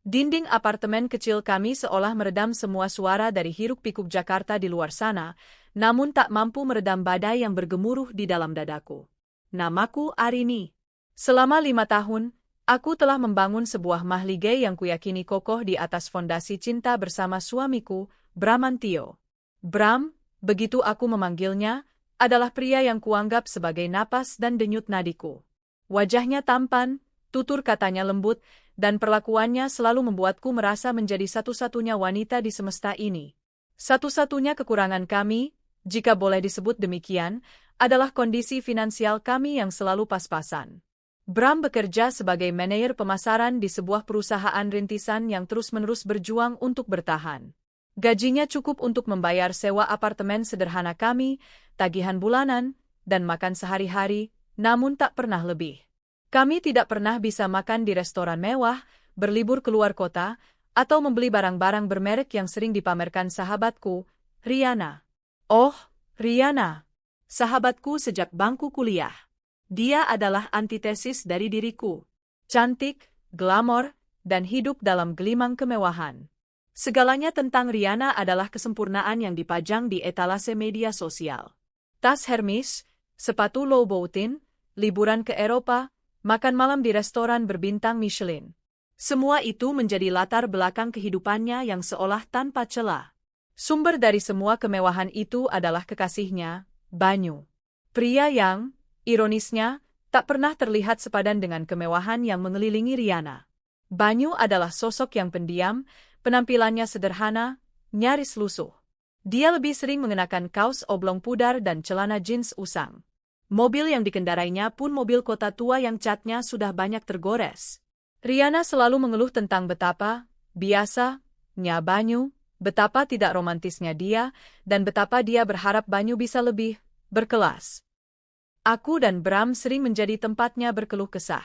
Dinding apartemen kecil kami seolah meredam semua suara dari hiruk-pikuk Jakarta di luar sana, namun tak mampu meredam badai yang bergemuruh di dalam dadaku. Namaku Arini. Selama 5 tahun, aku telah membangun sebuah mahligai yang kuyakini kokoh di atas fondasi cinta bersama suamiku, Bramantio. Bram, begitu aku memanggilnya, adalah pria yang kuanggap sebagai napas dan denyut nadiku. Wajahnya tampan, tutur katanya lembut, dan perlakuannya selalu membuatku merasa menjadi satu-satunya wanita di semesta ini. Satu-satunya kekurangan kami, jika boleh disebut demikian, adalah kondisi finansial kami yang selalu pas-pasan. Bram bekerja sebagai manajer pemasaran di sebuah perusahaan rintisan yang terus-menerus berjuang untuk bertahan. Gajinya cukup untuk membayar sewa apartemen sederhana kami, tagihan bulanan, dan makan sehari-hari, namun tak pernah lebih. Kami tidak pernah bisa makan di restoran mewah, berlibur keluar kota, atau membeli barang-barang bermerek yang sering dipamerkan sahabatku, Riana. Oh, Riana. Sahabatku sejak bangku kuliah. Dia adalah antitesis dari diriku. Cantik, glamor, dan hidup dalam gelimang kemewahan. Segalanya tentang Riana adalah kesempurnaan yang dipajang di etalase media sosial. Tas Hermes, sepatu Louboutin, liburan ke Eropa, makan malam di restoran berbintang Michelin. Semua itu menjadi latar belakang kehidupannya yang seolah tanpa celah. Sumber dari semua kemewahan itu adalah kekasihnya, Banyu. Pria yang, ironisnya, tak pernah terlihat sepadan dengan kemewahan yang mengelilingi Riana. Banyu adalah sosok yang pendiam, penampilannya sederhana, nyaris lusuh. Dia lebih sering mengenakan kaos oblong pudar dan celana jeans usang. Mobil yang dikendarainya pun mobil kota tua yang catnya sudah banyak tergores. Riana selalu mengeluh tentang betapa biasanya Banyu, betapa tidak romantisnya dia, dan betapa dia berharap Banyu bisa lebih berkelas. Aku dan Bram sering menjadi tempatnya berkeluh kesah.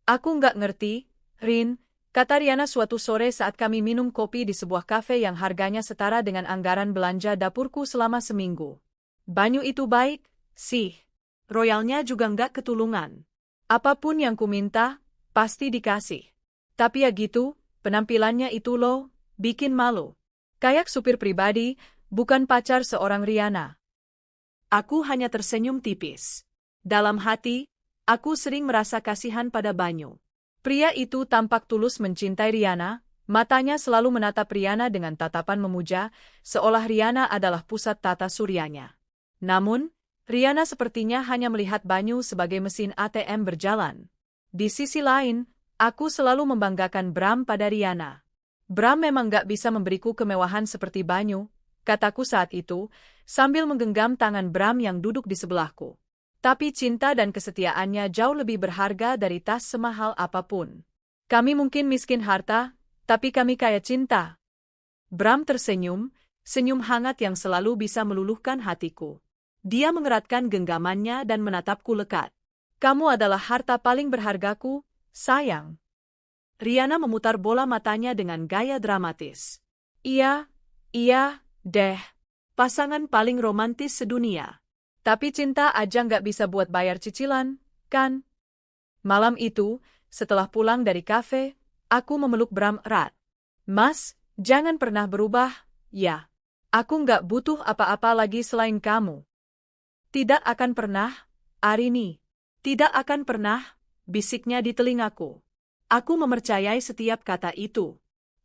Aku nggak ngerti, Rin, kata Riana suatu sore saat kami minum kopi di sebuah kafe yang harganya setara dengan anggaran belanja dapurku selama seminggu. Banyu itu baik, sih. Royalnya juga nggak ketulungan. Apapun yang ku minta, pasti dikasih. Tapi ya gitu, penampilannya itu loh, bikin malu. Kayak supir pribadi, bukan pacar seorang Riana. Aku hanya tersenyum tipis. Dalam hati, aku sering merasa kasihan pada Banyu. Pria itu tampak tulus mencintai Riana, matanya selalu menatap Riana dengan tatapan memuja, seolah Riana adalah pusat tata suryanya. Namun, Riana sepertinya hanya melihat Banyu sebagai mesin ATM berjalan. Di sisi lain, aku selalu membanggakan Bram pada Riana. Bram memang gak bisa memberiku kemewahan seperti Banyu, kataku saat itu, sambil menggenggam tangan Bram yang duduk di sebelahku. Tapi cinta dan kesetiaannya jauh lebih berharga dari tas semahal apapun. Kami mungkin miskin harta, tapi kami kaya cinta. Bram tersenyum, senyum hangat yang selalu bisa meluluhkan hatiku. Dia mengeratkan genggamannya dan menatapku lekat. Kamu adalah harta paling berhargaku, sayang. Riana memutar bola matanya dengan gaya dramatis. Iya deh. Pasangan paling romantis sedunia. Tapi cinta aja nggak bisa buat bayar cicilan, kan? Malam itu, setelah pulang dari kafe, aku memeluk Bram erat. Mas, jangan pernah berubah, ya. Aku nggak butuh apa-apa lagi selain kamu. Tidak akan pernah, Arini. Tidak akan pernah, bisiknya di telingaku. Aku mempercayai setiap kata itu.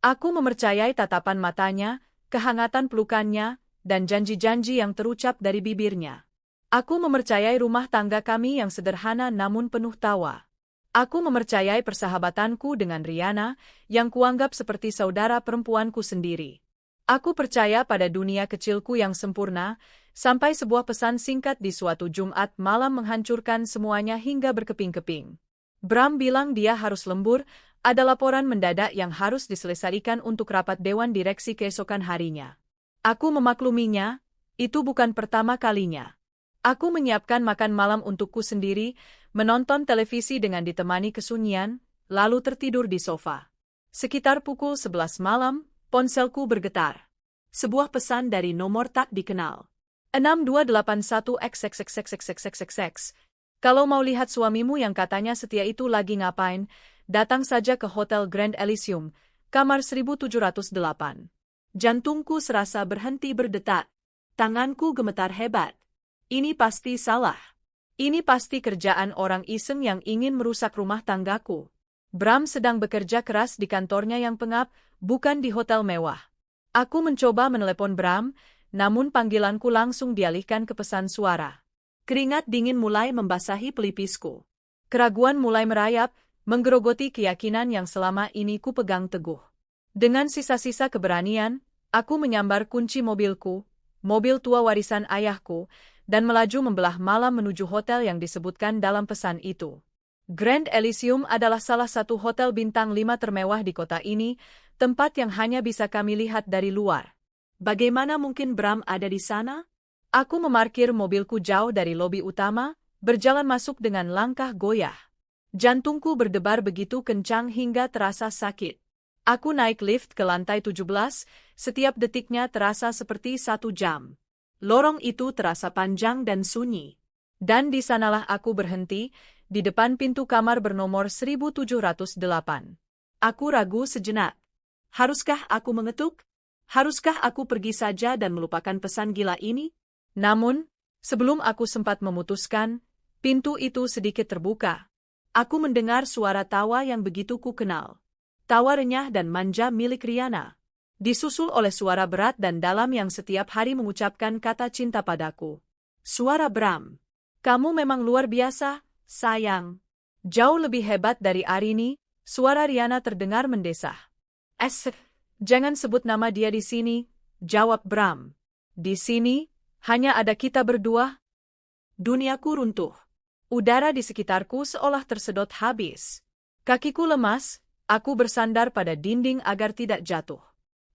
Aku mempercayai tatapan matanya, kehangatan pelukannya, dan janji-janji yang terucap dari bibirnya. Aku mempercayai rumah tangga kami yang sederhana namun penuh tawa. Aku mempercayai persahabatanku dengan Riana, yang kuanggap seperti saudara perempuanku sendiri. Aku percaya pada dunia kecilku yang sempurna, sampai sebuah pesan singkat di suatu Jumat malam menghancurkan semuanya hingga berkeping-keping. Bram bilang dia harus lembur, ada laporan mendadak yang harus diselesaikan untuk rapat dewan direksi keesokan harinya. Aku memakluminya, itu bukan pertama kalinya. Aku menyiapkan makan malam untukku sendiri, menonton televisi dengan ditemani kesunyian, lalu tertidur di sofa. Sekitar pukul 11 malam, ponselku bergetar. Sebuah pesan dari nomor tak dikenal. 6281XXXXXXXX. Kalau mau lihat suamimu yang katanya setia itu lagi ngapain, datang saja ke Hotel Grand Elysium. Kamar 1708. Jantungku serasa berhenti berdetak. Tanganku gemetar hebat. Ini pasti salah. Ini pasti kerjaan orang iseng yang ingin merusak rumah tanggaku. Bram sedang bekerja keras di kantornya yang pengap, bukan di hotel mewah. Aku mencoba menelepon Bram, namun panggilanku langsung dialihkan ke pesan suara. Keringat dingin mulai membasahi pelipisku. Keraguan mulai merayap, menggerogoti keyakinan yang selama ini ku pegang teguh. Dengan sisa-sisa keberanian, aku menyambar kunci mobilku, mobil tua warisan ayahku, dan melaju membelah malam menuju hotel yang disebutkan dalam pesan itu. Grand Elysium adalah salah satu hotel bintang 5 termewah di kota ini, tempat yang hanya bisa kami lihat dari luar. Bagaimana mungkin Bram ada di sana? Aku memarkir mobilku jauh dari lobi utama, berjalan masuk dengan langkah goyah. Jantungku berdebar begitu kencang hingga terasa sakit. Aku naik lift ke lantai 17, setiap detiknya terasa seperti 1 jam. Lorong itu terasa panjang dan sunyi. Dan di sanalah aku berhenti, di depan pintu kamar bernomor 1708. Aku ragu sejenak. Haruskah aku mengetuk? Haruskah aku pergi saja dan melupakan pesan gila ini? Namun, sebelum aku sempat memutuskan, pintu itu sedikit terbuka. Aku mendengar suara tawa yang begitu ku kenal. Tawa renyah dan manja milik Riana. Disusul oleh suara berat dan dalam yang setiap hari mengucapkan kata cinta padaku. Suara Bram. Kamu memang luar biasa, sayang. Jauh lebih hebat dari Arini, suara Riana terdengar mendesah. Jangan sebut nama dia di sini, jawab Bram. Di sini, hanya ada kita berdua. Duniaku runtuh. Udara di sekitarku seolah tersedot habis. Kakiku lemas, aku bersandar pada dinding agar tidak jatuh.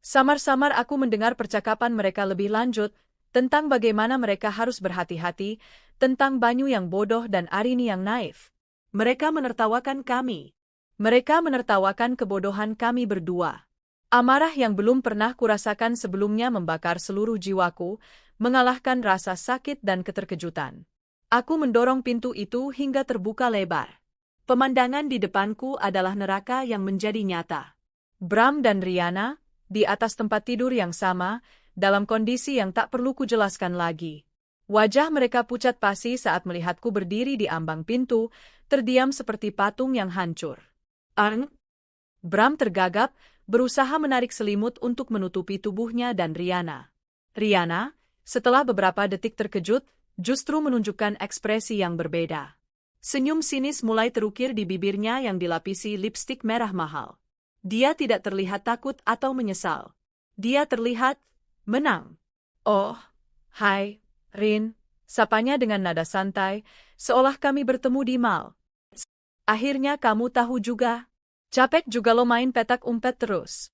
Samar-samar aku mendengar percakapan mereka lebih lanjut, tentang bagaimana mereka harus berhati-hati, tentang Banyu yang bodoh dan Arini yang naif. Mereka menertawakan kami. Mereka menertawakan kebodohan kami berdua. Amarah yang belum pernah kurasakan sebelumnya membakar seluruh jiwaku, mengalahkan rasa sakit dan keterkejutan. Aku mendorong pintu itu hingga terbuka lebar. Pemandangan di depanku adalah neraka yang menjadi nyata. Bram dan Riana, di atas tempat tidur yang sama, dalam kondisi yang tak perlu kujelaskan lagi. Wajah mereka pucat pasi saat melihatku berdiri di ambang pintu, terdiam seperti patung yang hancur. Bram tergagap, berusaha menarik selimut untuk menutupi tubuhnya dan Riana. Riana, setelah beberapa detik terkejut, justru menunjukkan ekspresi yang berbeda. Senyum sinis mulai terukir di bibirnya yang dilapisi lipstik merah mahal. Dia tidak terlihat takut atau menyesal. Dia terlihat menang. Oh, hai, Rin, sapanya dengan nada santai, seolah kami bertemu di mal. Akhirnya kamu tahu juga. Capek juga lo main petak umpet terus.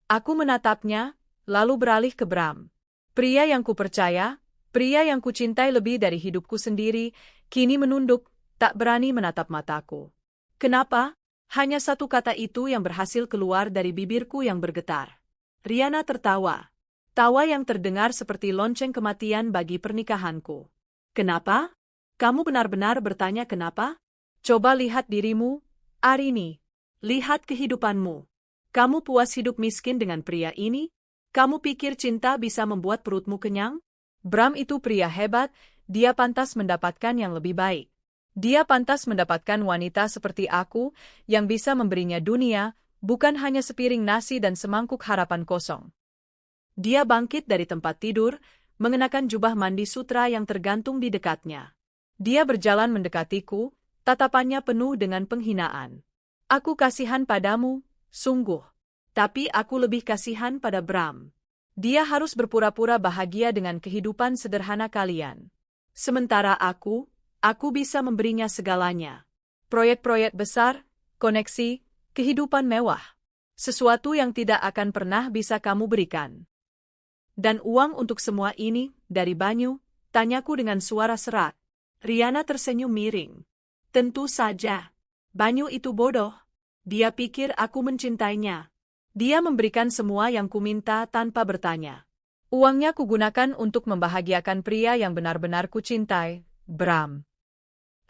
Aku menatapnya, lalu beralih ke Bram. Pria yang kupercaya, pria yang kucintai lebih dari hidupku sendiri, kini menunduk, tak berani menatap mataku. Kenapa? Hanya satu kata itu yang berhasil keluar dari bibirku yang bergetar. Riana tertawa. Tawa yang terdengar seperti lonceng kematian bagi pernikahanku. Kenapa? Kamu benar-benar bertanya kenapa? Coba lihat dirimu, Arini. Lihat kehidupanmu. Kamu puas hidup miskin dengan pria ini? Kamu pikir cinta bisa membuat perutmu kenyang? Bram itu pria hebat, dia pantas mendapatkan yang lebih baik. Dia pantas mendapatkan wanita seperti aku, yang bisa memberinya dunia, bukan hanya sepiring nasi dan semangkuk harapan kosong. Dia bangkit dari tempat tidur, mengenakan jubah mandi sutra yang tergantung di dekatnya. Dia berjalan mendekatiku, tatapannya penuh dengan penghinaan. Aku kasihan padamu, sungguh. Tapi aku lebih kasihan pada Bram. Dia harus berpura-pura bahagia dengan kehidupan sederhana kalian. Sementara aku bisa memberinya segalanya. Proyek-proyek besar, koneksi, kehidupan mewah. Sesuatu yang tidak akan pernah bisa kamu berikan. Dan uang untuk semua ini, dari Banyu, tanyaku dengan suara serak. Riana tersenyum miring. Tentu saja. Banyu itu bodoh. Dia pikir aku mencintainya. Dia memberikan semua yang kuminta tanpa bertanya. Uangnya kugunakan untuk membahagiakan pria yang benar-benar kucintai, Bram.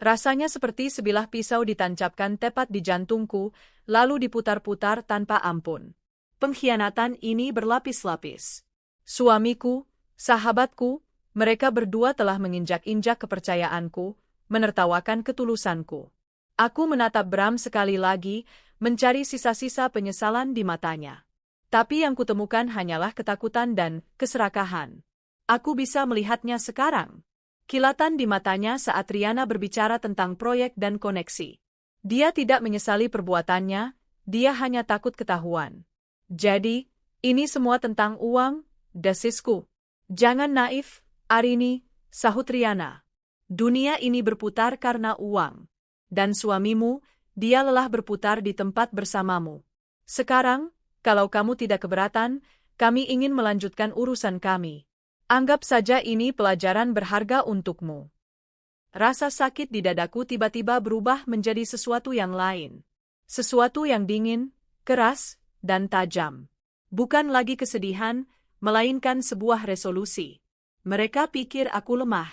Rasanya seperti sebilah pisau ditancapkan tepat di jantungku, lalu diputar-putar tanpa ampun. Pengkhianatan ini berlapis-lapis. Suamiku, sahabatku, mereka berdua telah menginjak-injak kepercayaanku, menertawakan ketulusanku. Aku menatap Bram sekali lagi, mencari sisa-sisa penyesalan di matanya. Tapi yang kutemukan hanyalah ketakutan dan keserakahan. Aku bisa melihatnya sekarang. Kilatan di matanya saat Riana berbicara tentang proyek dan koneksi. Dia tidak menyesali perbuatannya, dia hanya takut ketahuan. Jadi, ini semua tentang uang, desisku. Jangan naif, Arini, sahut Riana. Dunia ini berputar karena uang. Dan suamimu, dia lelah berputar di tempat bersamamu. Sekarang, kalau kamu tidak keberatan, kami ingin melanjutkan urusan kami. Anggap saja ini pelajaran berharga untukmu. Rasa sakit di dadaku tiba-tiba berubah menjadi sesuatu yang lain. Sesuatu yang dingin, keras, dan tajam. Bukan lagi kesedihan, melainkan sebuah resolusi. Mereka pikir aku lemah.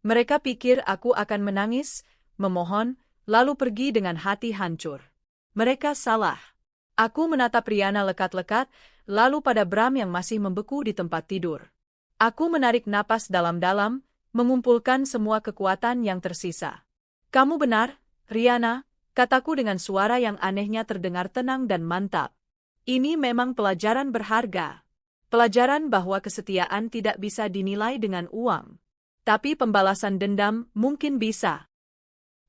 Mereka pikir aku akan menangis, memohon, lalu pergi dengan hati hancur. Mereka salah. Aku menatap Riana lekat-lekat, lalu pada Bram yang masih membeku di tempat tidur. Aku menarik napas dalam-dalam, mengumpulkan semua kekuatan yang tersisa. Kamu benar, Riana, kataku dengan suara yang anehnya terdengar tenang dan mantap. Ini memang pelajaran berharga. Pelajaran bahwa kesetiaan tidak bisa dinilai dengan uang. Tapi pembalasan dendam mungkin bisa.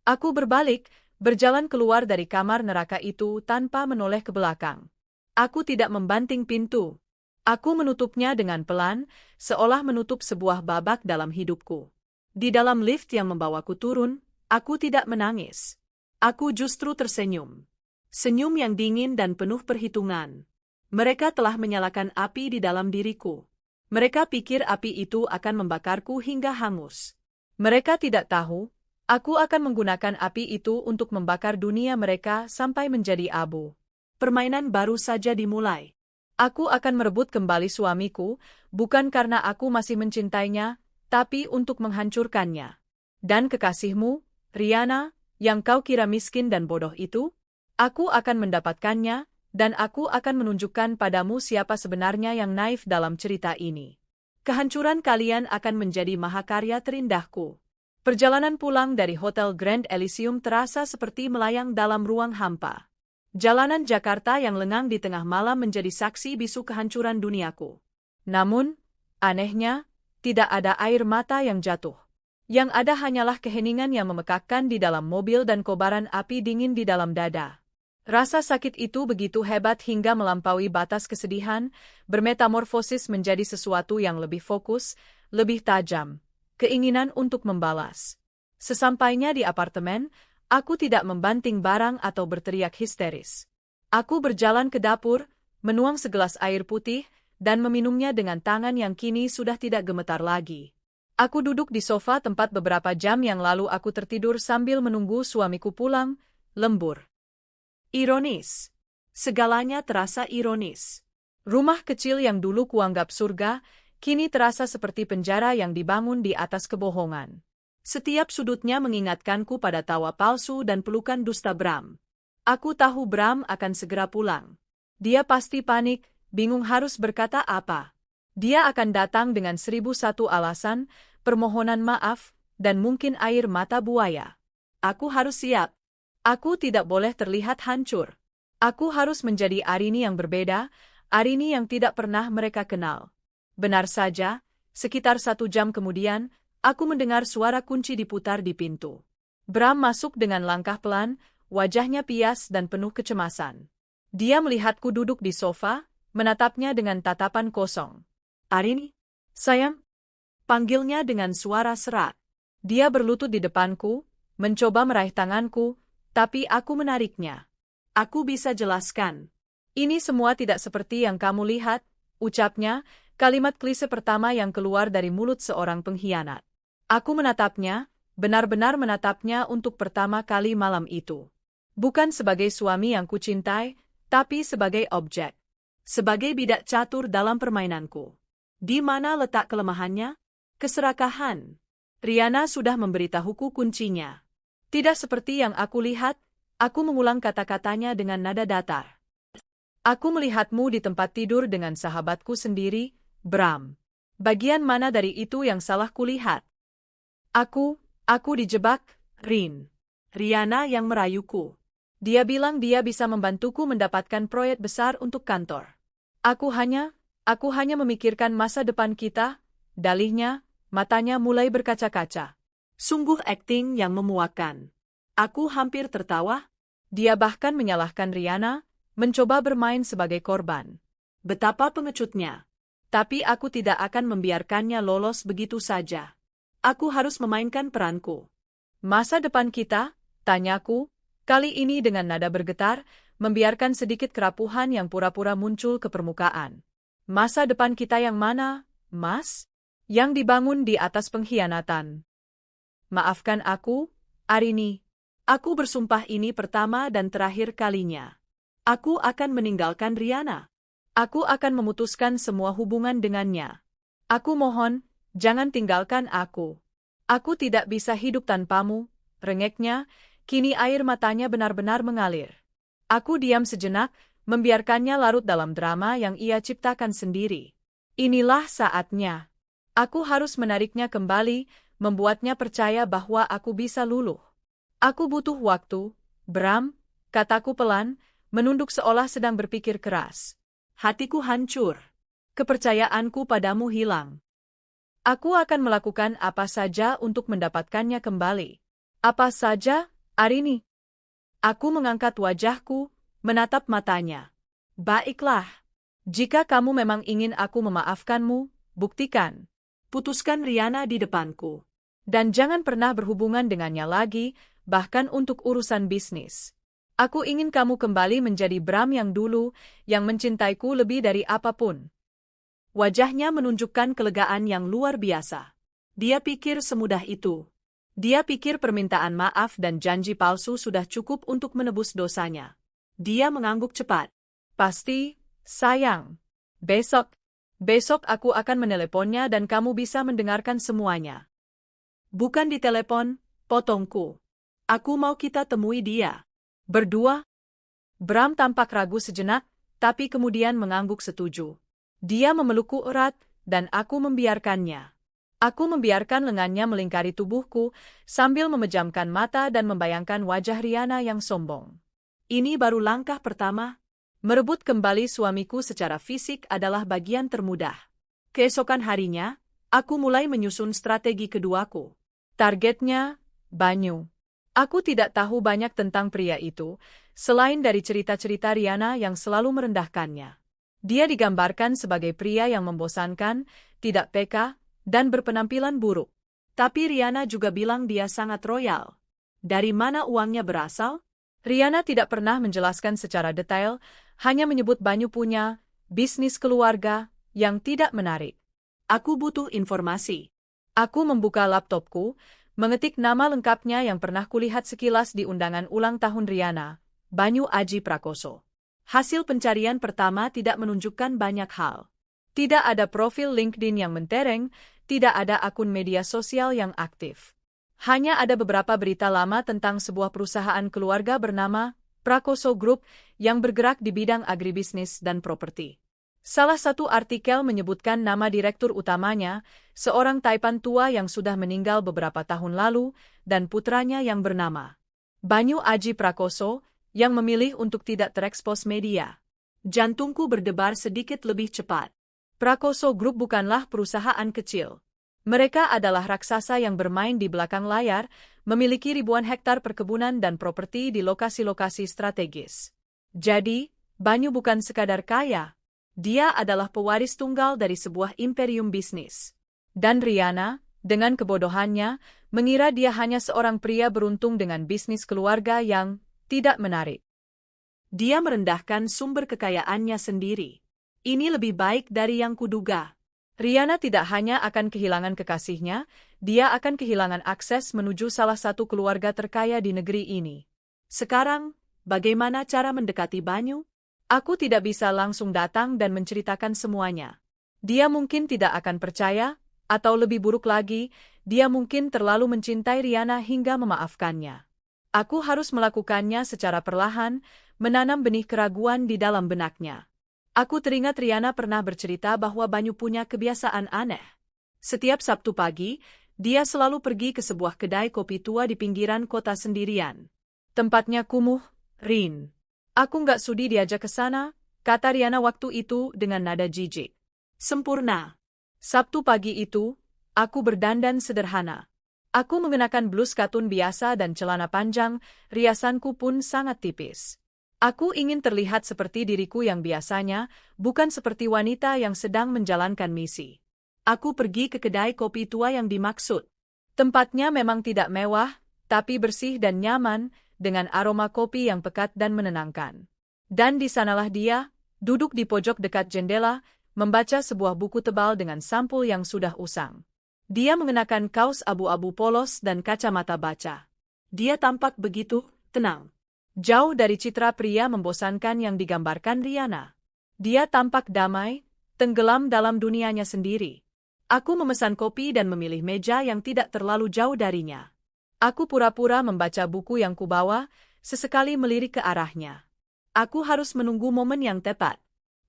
Aku berbalik, berjalan keluar dari kamar neraka itu tanpa menoleh ke belakang. Aku tidak membanting pintu. Aku menutupnya dengan pelan, seolah menutup sebuah babak dalam hidupku. Di dalam lift yang membawaku turun, aku tidak menangis. Aku justru tersenyum. Senyum yang dingin dan penuh perhitungan. Mereka telah menyalakan api di dalam diriku. Mereka pikir api itu akan membakarku hingga hangus. Mereka tidak tahu, aku akan menggunakan api itu untuk membakar dunia mereka sampai menjadi abu. Permainan baru saja dimulai. Aku akan merebut kembali suamiku, bukan karena aku masih mencintainya, tapi untuk menghancurkannya. Dan kekasihmu, Riana, yang kau kira miskin dan bodoh itu, aku akan mendapatkannya, dan aku akan menunjukkan padamu siapa sebenarnya yang naif dalam cerita ini. Kehancuran kalian akan menjadi mahakarya terindahku. Perjalanan pulang dari Hotel Grand Elysium terasa seperti melayang dalam ruang hampa. Jalanan Jakarta yang lengang di tengah malam menjadi saksi bisu kehancuran duniaku. Namun, anehnya, tidak ada air mata yang jatuh. Yang ada hanyalah keheningan yang memekakkan di dalam mobil dan kobaran api dingin di dalam dada. Rasa sakit itu begitu hebat hingga melampaui batas kesedihan, bermetamorfosis menjadi sesuatu yang lebih fokus, lebih tajam. Keinginan untuk membalas. Sesampainya di apartemen, aku tidak membanting barang atau berteriak histeris. Aku berjalan ke dapur, menuang segelas air putih, dan meminumnya dengan tangan yang kini sudah tidak gemetar lagi. Aku duduk di sofa tempat beberapa jam yang lalu aku tertidur sambil menunggu suamiku pulang, lembur. Ironis. Segalanya terasa ironis. Rumah kecil yang dulu kuanggap surga, kini terasa seperti penjara yang dibangun di atas kebohongan. Setiap sudutnya mengingatkanku pada tawa palsu dan pelukan dusta Bram. Aku tahu Bram akan segera pulang. Dia pasti panik, bingung harus berkata apa. Dia akan datang dengan 1001 alasan, permohonan maaf, dan mungkin air mata buaya. Aku harus siap. Aku tidak boleh terlihat hancur. Aku harus menjadi Arini yang berbeda, Arini yang tidak pernah mereka kenal. Benar saja, sekitar 1 jam kemudian, aku mendengar suara kunci diputar di pintu. Bram masuk dengan langkah pelan, wajahnya pias dan penuh kecemasan. Dia melihatku duduk di sofa, menatapnya dengan tatapan kosong. Arini? Sayang? Panggilnya dengan suara serak. Dia berlutut di depanku, mencoba meraih tanganku, tapi aku menariknya. Aku bisa jelaskan. Ini semua tidak seperti yang kamu lihat, ucapnya, kalimat klise pertama yang keluar dari mulut seorang pengkhianat. Aku menatapnya, benar-benar menatapnya untuk pertama kali malam itu. Bukan sebagai suami yang kucintai, tapi sebagai objek. Sebagai bidak catur dalam permainanku. Di mana letak kelemahannya? Keserakahan. Riana sudah memberitahuku kuncinya. Tidak seperti yang aku lihat, aku mengulang kata-katanya dengan nada datar. Aku melihatmu di tempat tidur dengan sahabatku sendiri, Bram. Bagian mana dari itu yang salah kulihat? Aku dijebak, Rin. Riana yang merayuku. Dia bilang dia bisa membantuku mendapatkan proyek besar untuk kantor. Aku hanya memikirkan masa depan kita, dalihnya, matanya mulai berkaca-kaca. Sungguh akting yang memuakkan. Aku hampir tertawa. Dia bahkan menyalahkan Riana, mencoba bermain sebagai korban. Betapa pengecutnya. Tapi aku tidak akan membiarkannya lolos begitu saja. Aku harus memainkan peranku. Masa depan kita? Tanyaku, kali ini dengan nada bergetar, membiarkan sedikit kerapuhan yang pura-pura muncul ke permukaan. Masa depan kita yang mana, Mas? Yang dibangun di atas pengkhianatan. Maafkan aku, Arini. Aku bersumpah ini pertama dan terakhir kalinya. Aku akan meninggalkan Riana. Aku akan memutuskan semua hubungan dengannya. Aku mohon, jangan tinggalkan aku. Aku tidak bisa hidup tanpamu, rengeknya, kini air matanya benar-benar mengalir. Aku diam sejenak, membiarkannya larut dalam drama yang ia ciptakan sendiri. Inilah saatnya. Aku harus menariknya kembali, membuatnya percaya bahwa aku bisa luluh. Aku butuh waktu, Bram, kataku pelan, menunduk seolah sedang berpikir keras. Hatiku hancur. Kepercayaanku padamu hilang. Aku akan melakukan apa saja untuk mendapatkannya kembali. Apa saja, Arini? Aku mengangkat wajahku, menatap matanya. Baiklah. Jika kamu memang ingin aku memaafkanmu, buktikan. Putuskan Riana di depanku. Dan jangan pernah berhubungan dengannya lagi, bahkan untuk urusan bisnis. Aku ingin kamu kembali menjadi Bram yang dulu, yang mencintaiku lebih dari apapun. Wajahnya menunjukkan kelegaan yang luar biasa. Dia pikir semudah itu. Dia pikir permintaan maaf dan janji palsu sudah cukup untuk menebus dosanya. Dia mengangguk cepat. Pasti, sayang. Besok aku akan meneleponnya dan kamu bisa mendengarkan semuanya. Bukan di telepon, potongku. Aku mau kita temui dia. Berdua? Bram tampak ragu sejenak, tapi kemudian mengangguk setuju. Dia memelukku erat, dan aku membiarkannya. Aku membiarkan lengannya melingkari tubuhku, sambil memejamkan mata dan membayangkan wajah Riana yang sombong. Ini baru langkah pertama. Merebut kembali suamiku secara fisik adalah bagian termudah. Keesokan harinya, aku mulai menyusun strategi keduaku. Targetnya, Banyu. Aku tidak tahu banyak tentang pria itu, selain dari cerita-cerita Riana yang selalu merendahkannya. Dia digambarkan sebagai pria yang membosankan, tidak peka, dan berpenampilan buruk. Tapi Riana juga bilang dia sangat royal. Dari mana uangnya berasal? Riana tidak pernah menjelaskan secara detail, hanya menyebut Banyu punya bisnis keluarga yang tidak menarik. Aku butuh informasi. Aku membuka laptopku, mengetik nama lengkapnya yang pernah kulihat sekilas di undangan ulang tahun Riana, Banyu Aji Prakoso. Hasil pencarian pertama tidak menunjukkan banyak hal. Tidak ada profil LinkedIn yang mentereng, tidak ada akun media sosial yang aktif. Hanya ada beberapa berita lama tentang sebuah perusahaan keluarga bernama Prakoso Group yang bergerak di bidang agribisnis dan properti. Salah satu artikel menyebutkan nama direktur utamanya, seorang Taipan tua yang sudah meninggal beberapa tahun lalu, dan putranya yang bernama Banyu Aji Prakoso, yang memilih untuk tidak terekspos media. Jantungku berdebar sedikit lebih cepat. Prakoso Group bukanlah perusahaan kecil. Mereka adalah raksasa yang bermain di belakang layar, memiliki ribuan hektar perkebunan dan properti di lokasi-lokasi strategis. Jadi, Banyu bukan sekadar kaya. Dia adalah pewaris tunggal dari sebuah imperium bisnis. Dan Riana, dengan kebodohannya, mengira dia hanya seorang pria beruntung dengan bisnis keluarga yang tidak menarik. Dia merendahkan sumber kekayaannya sendiri. Ini lebih baik dari yang kuduga. Riana tidak hanya akan kehilangan kekasihnya, dia akan kehilangan akses menuju salah satu keluarga terkaya di negeri ini. Sekarang, bagaimana cara mendekati Banyu? Aku tidak bisa langsung datang dan menceritakan semuanya. Dia mungkin tidak akan percaya, atau lebih buruk lagi, dia mungkin terlalu mencintai Riana hingga memaafkannya. Aku harus melakukannya secara perlahan, menanam benih keraguan di dalam benaknya. Aku teringat Riana pernah bercerita bahwa Banyu punya kebiasaan aneh. Setiap Sabtu pagi, dia selalu pergi ke sebuah kedai kopi tua di pinggiran kota sendirian. Tempatnya kumuh, Rin. Aku nggak sudi diajak ke sana, kata Riana waktu itu dengan nada jijik. Sempurna. Sabtu pagi itu, aku berdandan sederhana. Aku mengenakan blus katun biasa dan celana panjang, riasanku pun sangat tipis. Aku ingin terlihat seperti diriku yang biasanya, bukan seperti wanita yang sedang menjalankan misi. Aku pergi ke kedai kopi tua yang dimaksud. Tempatnya memang tidak mewah, tapi bersih dan nyaman, dengan aroma kopi yang pekat dan menenangkan. Dan di sanalah dia, duduk di pojok dekat jendela, membaca sebuah buku tebal dengan sampul yang sudah usang. Dia mengenakan kaos abu-abu polos dan kacamata baca. Dia tampak begitu tenang. Jauh dari citra pria membosankan yang digambarkan Riana. Dia tampak damai, tenggelam dalam dunianya sendiri. Aku memesan kopi dan memilih meja yang tidak terlalu jauh darinya. Aku pura-pura membaca buku yang kubawa, sesekali melirik ke arahnya. Aku harus menunggu momen yang tepat.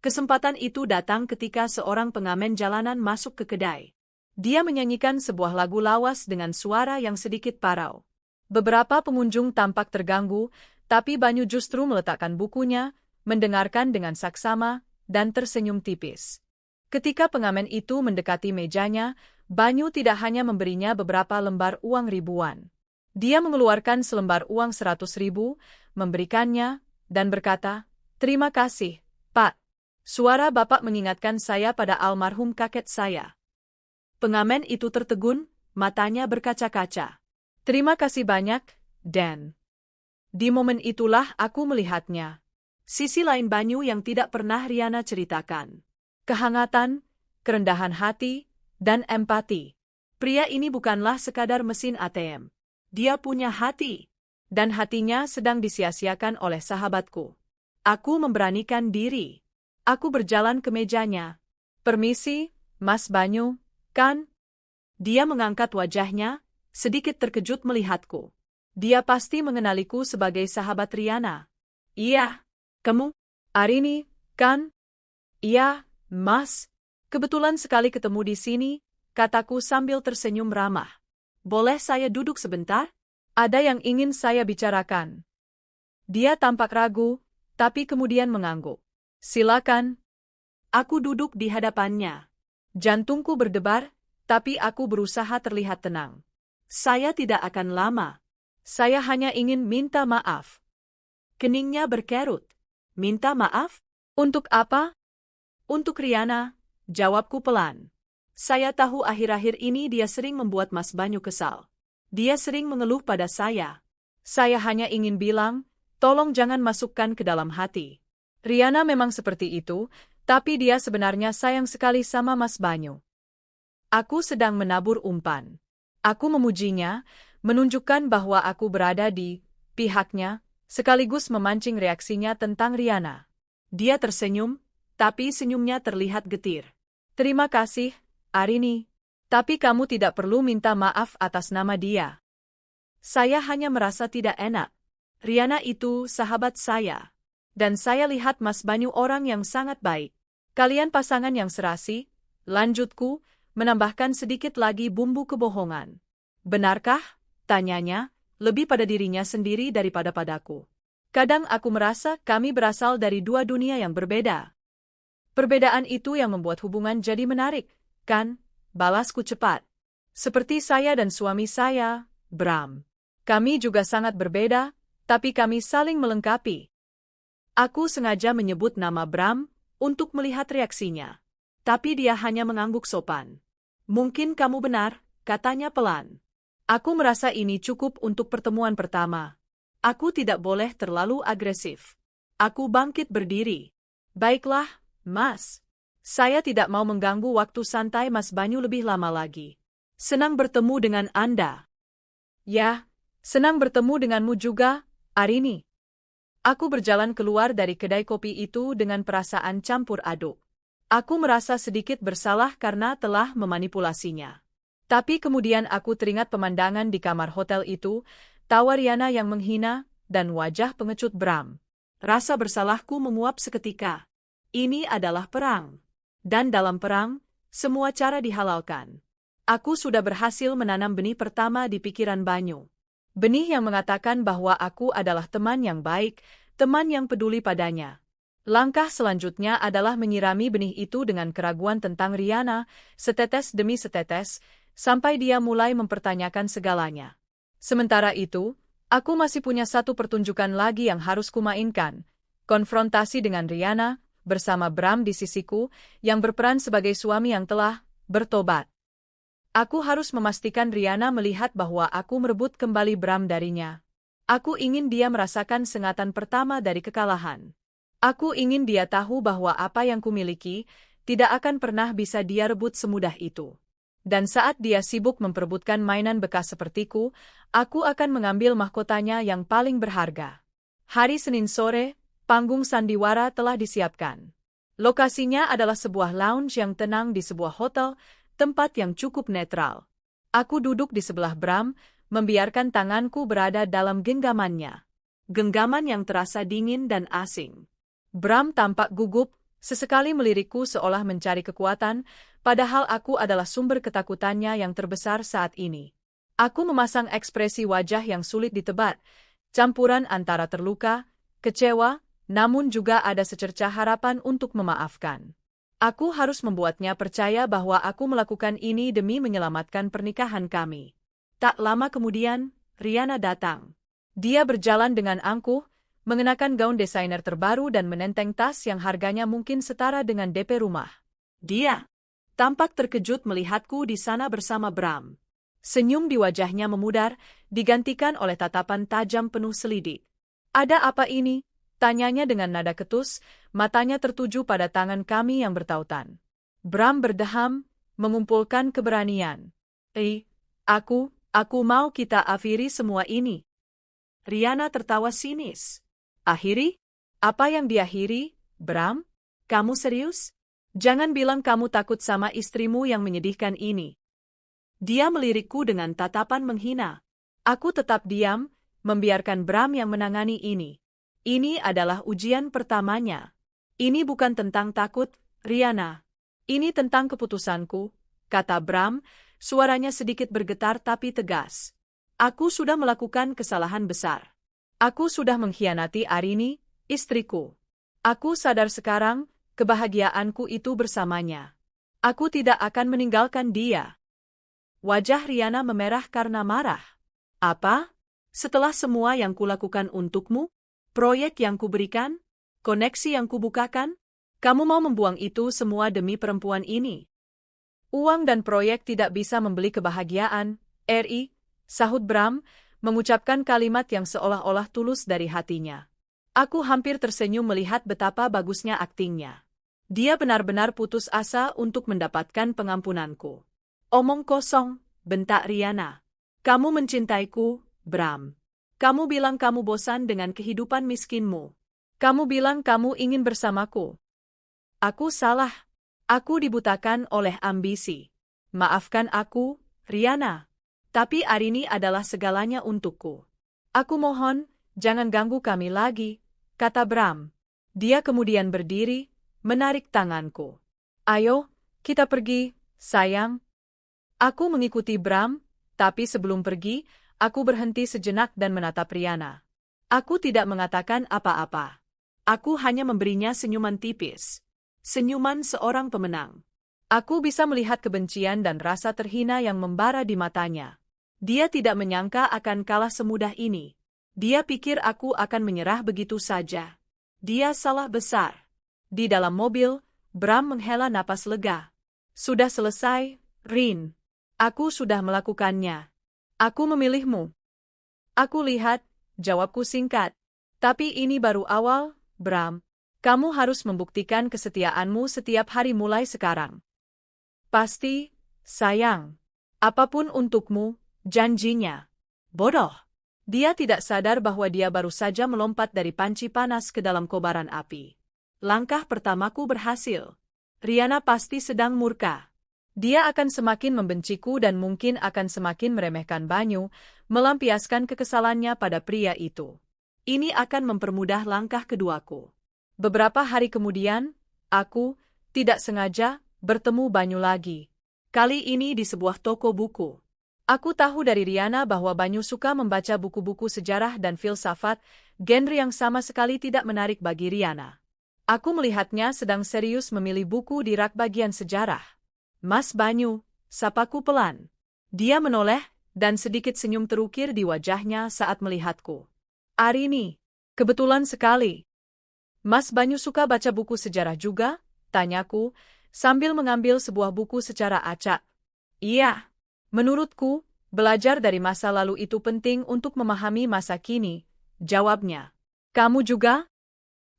Kesempatan itu datang ketika seorang pengamen jalanan masuk ke kedai. Dia menyanyikan sebuah lagu lawas dengan suara yang sedikit parau. Beberapa pengunjung tampak terganggu, tapi Banyu justru meletakkan bukunya, mendengarkan dengan saksama, dan tersenyum tipis. Ketika pengamen itu mendekati mejanya, Banyu tidak hanya memberinya beberapa lembar uang ribuan. Dia mengeluarkan selembar uang 100.000, memberikannya, dan berkata, "Terima kasih, Pak. Suara Bapak mengingatkan saya pada almarhum kakek saya." Pengamen itu tertegun, matanya berkaca-kaca. "Terima kasih banyak, Dan." Di momen itulah aku melihatnya. Sisi lain Banyu yang tidak pernah Riana ceritakan. Kehangatan, kerendahan hati, dan empati. Pria ini bukanlah sekadar mesin ATM. Dia punya hati. Dan hatinya sedang disia-siakan oleh sahabatku. Aku memberanikan diri. Aku berjalan ke mejanya. "Permisi, Mas Banyu, kan?" Dia mengangkat wajahnya, sedikit terkejut melihatku. Dia pasti mengenaliku sebagai sahabat Riana. "Iya, kamu? Arini, kan?" "Iya, Mas. Kebetulan sekali ketemu di sini," kataku sambil tersenyum ramah. "Boleh saya duduk sebentar? Ada yang ingin saya bicarakan." Dia tampak ragu, tapi kemudian mengangguk. "Silakan." Aku duduk di hadapannya. Jantungku berdebar, tapi aku berusaha terlihat tenang. "Saya tidak akan lama. Saya hanya ingin minta maaf." Keningnya berkerut. "Minta maaf? Untuk apa?" "Untuk Riana," jawabku pelan. "Saya tahu akhir-akhir ini dia sering membuat Mas Banyu kesal. Dia sering mengeluh pada saya. Saya hanya ingin bilang, tolong jangan masukkan ke dalam hati. Riana memang seperti itu, tapi dia sebenarnya sayang sekali sama Mas Banyu." Aku sedang menabur umpan. Aku memujinya, menunjukkan bahwa aku berada di pihaknya, sekaligus memancing reaksinya tentang Riana. Dia tersenyum, tapi senyumnya terlihat getir. "Terima kasih, Arini. Tapi kamu tidak perlu minta maaf atas nama dia. Saya hanya merasa tidak enak. Riana itu sahabat saya. Dan saya lihat Mas Banyu orang yang sangat baik. Kalian pasangan yang serasi," lanjutku, menambahkan sedikit lagi bumbu kebohongan. "Benarkah?" tanyanya, lebih pada dirinya sendiri daripada padaku. "Kadang aku merasa kami berasal dari dua dunia yang berbeda." "Perbedaan itu yang membuat hubungan jadi menarik, kan?" balasku cepat. "Seperti saya dan suami saya, Bram. Kami juga sangat berbeda, tapi kami saling melengkapi." Aku sengaja menyebut nama Bram untuk melihat reaksinya. Tapi dia hanya mengangguk sopan. "Mungkin kamu benar," katanya pelan. "Aku merasa ini cukup untuk pertemuan pertama. Aku tidak boleh terlalu agresif." Aku bangkit berdiri. "Baiklah, Mas. Saya tidak mau mengganggu waktu santai Mas Banyu lebih lama lagi. Senang bertemu dengan Anda." "Ya, senang bertemu denganmu juga, Arini." Aku berjalan keluar dari kedai kopi itu dengan perasaan campur aduk. Aku merasa sedikit bersalah karena telah memanipulasinya. Tapi kemudian aku teringat pemandangan di kamar hotel itu, tawa Riana yang menghina, dan wajah pengecut Bram. Rasa bersalahku menguap seketika. Ini adalah perang. Dan dalam perang, semua cara dihalalkan. Aku sudah berhasil menanam benih pertama di pikiran Banyu. Benih yang mengatakan bahwa aku adalah teman yang baik, teman yang peduli padanya. Langkah selanjutnya adalah menyirami benih itu dengan keraguan tentang Riana, setetes demi setetes, sampai dia mulai mempertanyakan segalanya. Sementara itu, aku masih punya satu pertunjukan lagi yang harus kumainkan. Konfrontasi dengan Riana, bersama Bram di sisiku, yang berperan sebagai suami yang telah bertobat. Aku harus memastikan Riana melihat bahwa aku merebut kembali Bram darinya. Aku ingin dia merasakan sengatan pertama dari kekalahan. Aku ingin dia tahu bahwa apa yang kumiliki tidak akan pernah bisa dia rebut semudah itu. Dan saat dia sibuk memperebutkan mainan bekas sepertiku, aku akan mengambil mahkotanya yang paling berharga. Hari Senin sore, panggung sandiwara telah disiapkan. Lokasinya adalah sebuah lounge yang tenang di sebuah hotel, tempat yang cukup netral. Aku duduk di sebelah Bram, membiarkan tanganku berada dalam genggamannya. Genggaman yang terasa dingin dan asing. Bram tampak gugup, sesekali melirikku seolah mencari kekuatan, padahal aku adalah sumber ketakutannya yang terbesar saat ini. Aku memasang ekspresi wajah yang sulit ditebak, campuran antara terluka, kecewa, namun juga ada secercah harapan untuk memaafkan. Aku harus membuatnya percaya bahwa aku melakukan ini demi menyelamatkan pernikahan kami. Tak lama kemudian, Riana datang. Dia berjalan dengan angkuh, mengenakan gaun desainer terbaru dan menenteng tas yang harganya mungkin setara dengan DP rumah. Dia tampak terkejut melihatku di sana bersama Bram. Senyum di wajahnya memudar, digantikan oleh tatapan tajam penuh selidik. "Ada apa ini?" tanyanya dengan nada ketus, matanya tertuju pada tangan kami yang bertautan. Bram berdeham, mengumpulkan keberanian. Aku mau kita akhiri semua ini." Riana tertawa sinis. "Akhiri? Apa yang diakhiri, Bram? Kamu serius? Jangan bilang kamu takut sama istrimu yang menyedihkan ini." Dia melirikku dengan tatapan menghina. Aku tetap diam, membiarkan Bram yang menangani ini. Ini adalah ujian pertamanya. "Ini bukan tentang takut, Riana. Ini tentang keputusanku," kata Bram, suaranya sedikit bergetar tapi tegas. "Aku sudah melakukan kesalahan besar. Aku sudah mengkhianati Arini, istriku. Aku sadar sekarang, kebahagiaanku itu bersamanya. Aku tidak akan meninggalkan dia." Wajah Riana memerah karena marah. "Apa? Setelah semua yang kulakukan untukmu? Proyek yang kuberikan? Koneksi yang kubukakan? Kamu mau membuang itu semua demi perempuan ini?" "Uang dan proyek tidak bisa membeli kebahagiaan, Ri," sahut Bram, mengucapkan kalimat yang seolah-olah tulus dari hatinya. Aku hampir tersenyum melihat betapa bagusnya aktingnya. Dia benar-benar putus asa untuk mendapatkan pengampunanku. "Omong kosong," bentak Riana. "Kamu mencintaiku, Bram. Kamu bilang kamu bosan dengan kehidupan miskinmu. Kamu bilang kamu ingin bersamaku." "Aku salah. Aku dibutakan oleh ambisi. Maafkan aku, Riana. Tapi Arini adalah segalanya untukku. Aku mohon, jangan ganggu kami lagi," kata Bram. Dia kemudian berdiri, menarik tanganku. "Ayo, kita pergi, sayang." Aku mengikuti Bram, tapi sebelum pergi, aku berhenti sejenak dan menatap Riana. Aku tidak mengatakan apa-apa. Aku hanya memberinya senyuman tipis. Senyuman seorang pemenang. Aku bisa melihat kebencian dan rasa terhina yang membara di matanya. Dia tidak menyangka akan kalah semudah ini. Dia pikir aku akan menyerah begitu saja. Dia salah besar. Di dalam mobil, Bram menghela napas lega. "Sudah selesai, Rin. Aku sudah melakukannya. Aku memilihmu." "Aku lihat," jawabku singkat. "Tapi ini baru awal, Bram. Kamu harus membuktikan kesetiaanmu setiap hari mulai sekarang." "Pasti, sayang. Apapun untukmu," janjinya. Bodoh. Dia tidak sadar bahwa dia baru saja melompat dari panci panas ke dalam kobaran api. Langkah pertamaku berhasil. Riana pasti sedang murka. Dia akan semakin membenciku dan mungkin akan semakin meremehkan Banyu, melampiaskan kekesalannya pada pria itu. Ini akan mempermudah langkah keduaku. Beberapa hari kemudian, aku, tidak sengaja, bertemu Banyu lagi. Kali ini di sebuah toko buku. Aku tahu dari Riana bahwa Banyu suka membaca buku-buku sejarah dan filsafat, genre yang sama sekali tidak menarik bagi Riana. Aku melihatnya sedang serius memilih buku di rak bagian sejarah. Mas Banyu, sapaku pelan. Dia menoleh, dan sedikit senyum terukir di wajahnya saat melihatku. Arini, kebetulan sekali. Mas Banyu suka baca buku sejarah juga? Tanyaku, sambil mengambil sebuah buku secara acak. Iya. Menurutku, belajar dari masa lalu itu penting untuk memahami masa kini, jawabnya. Kamu juga?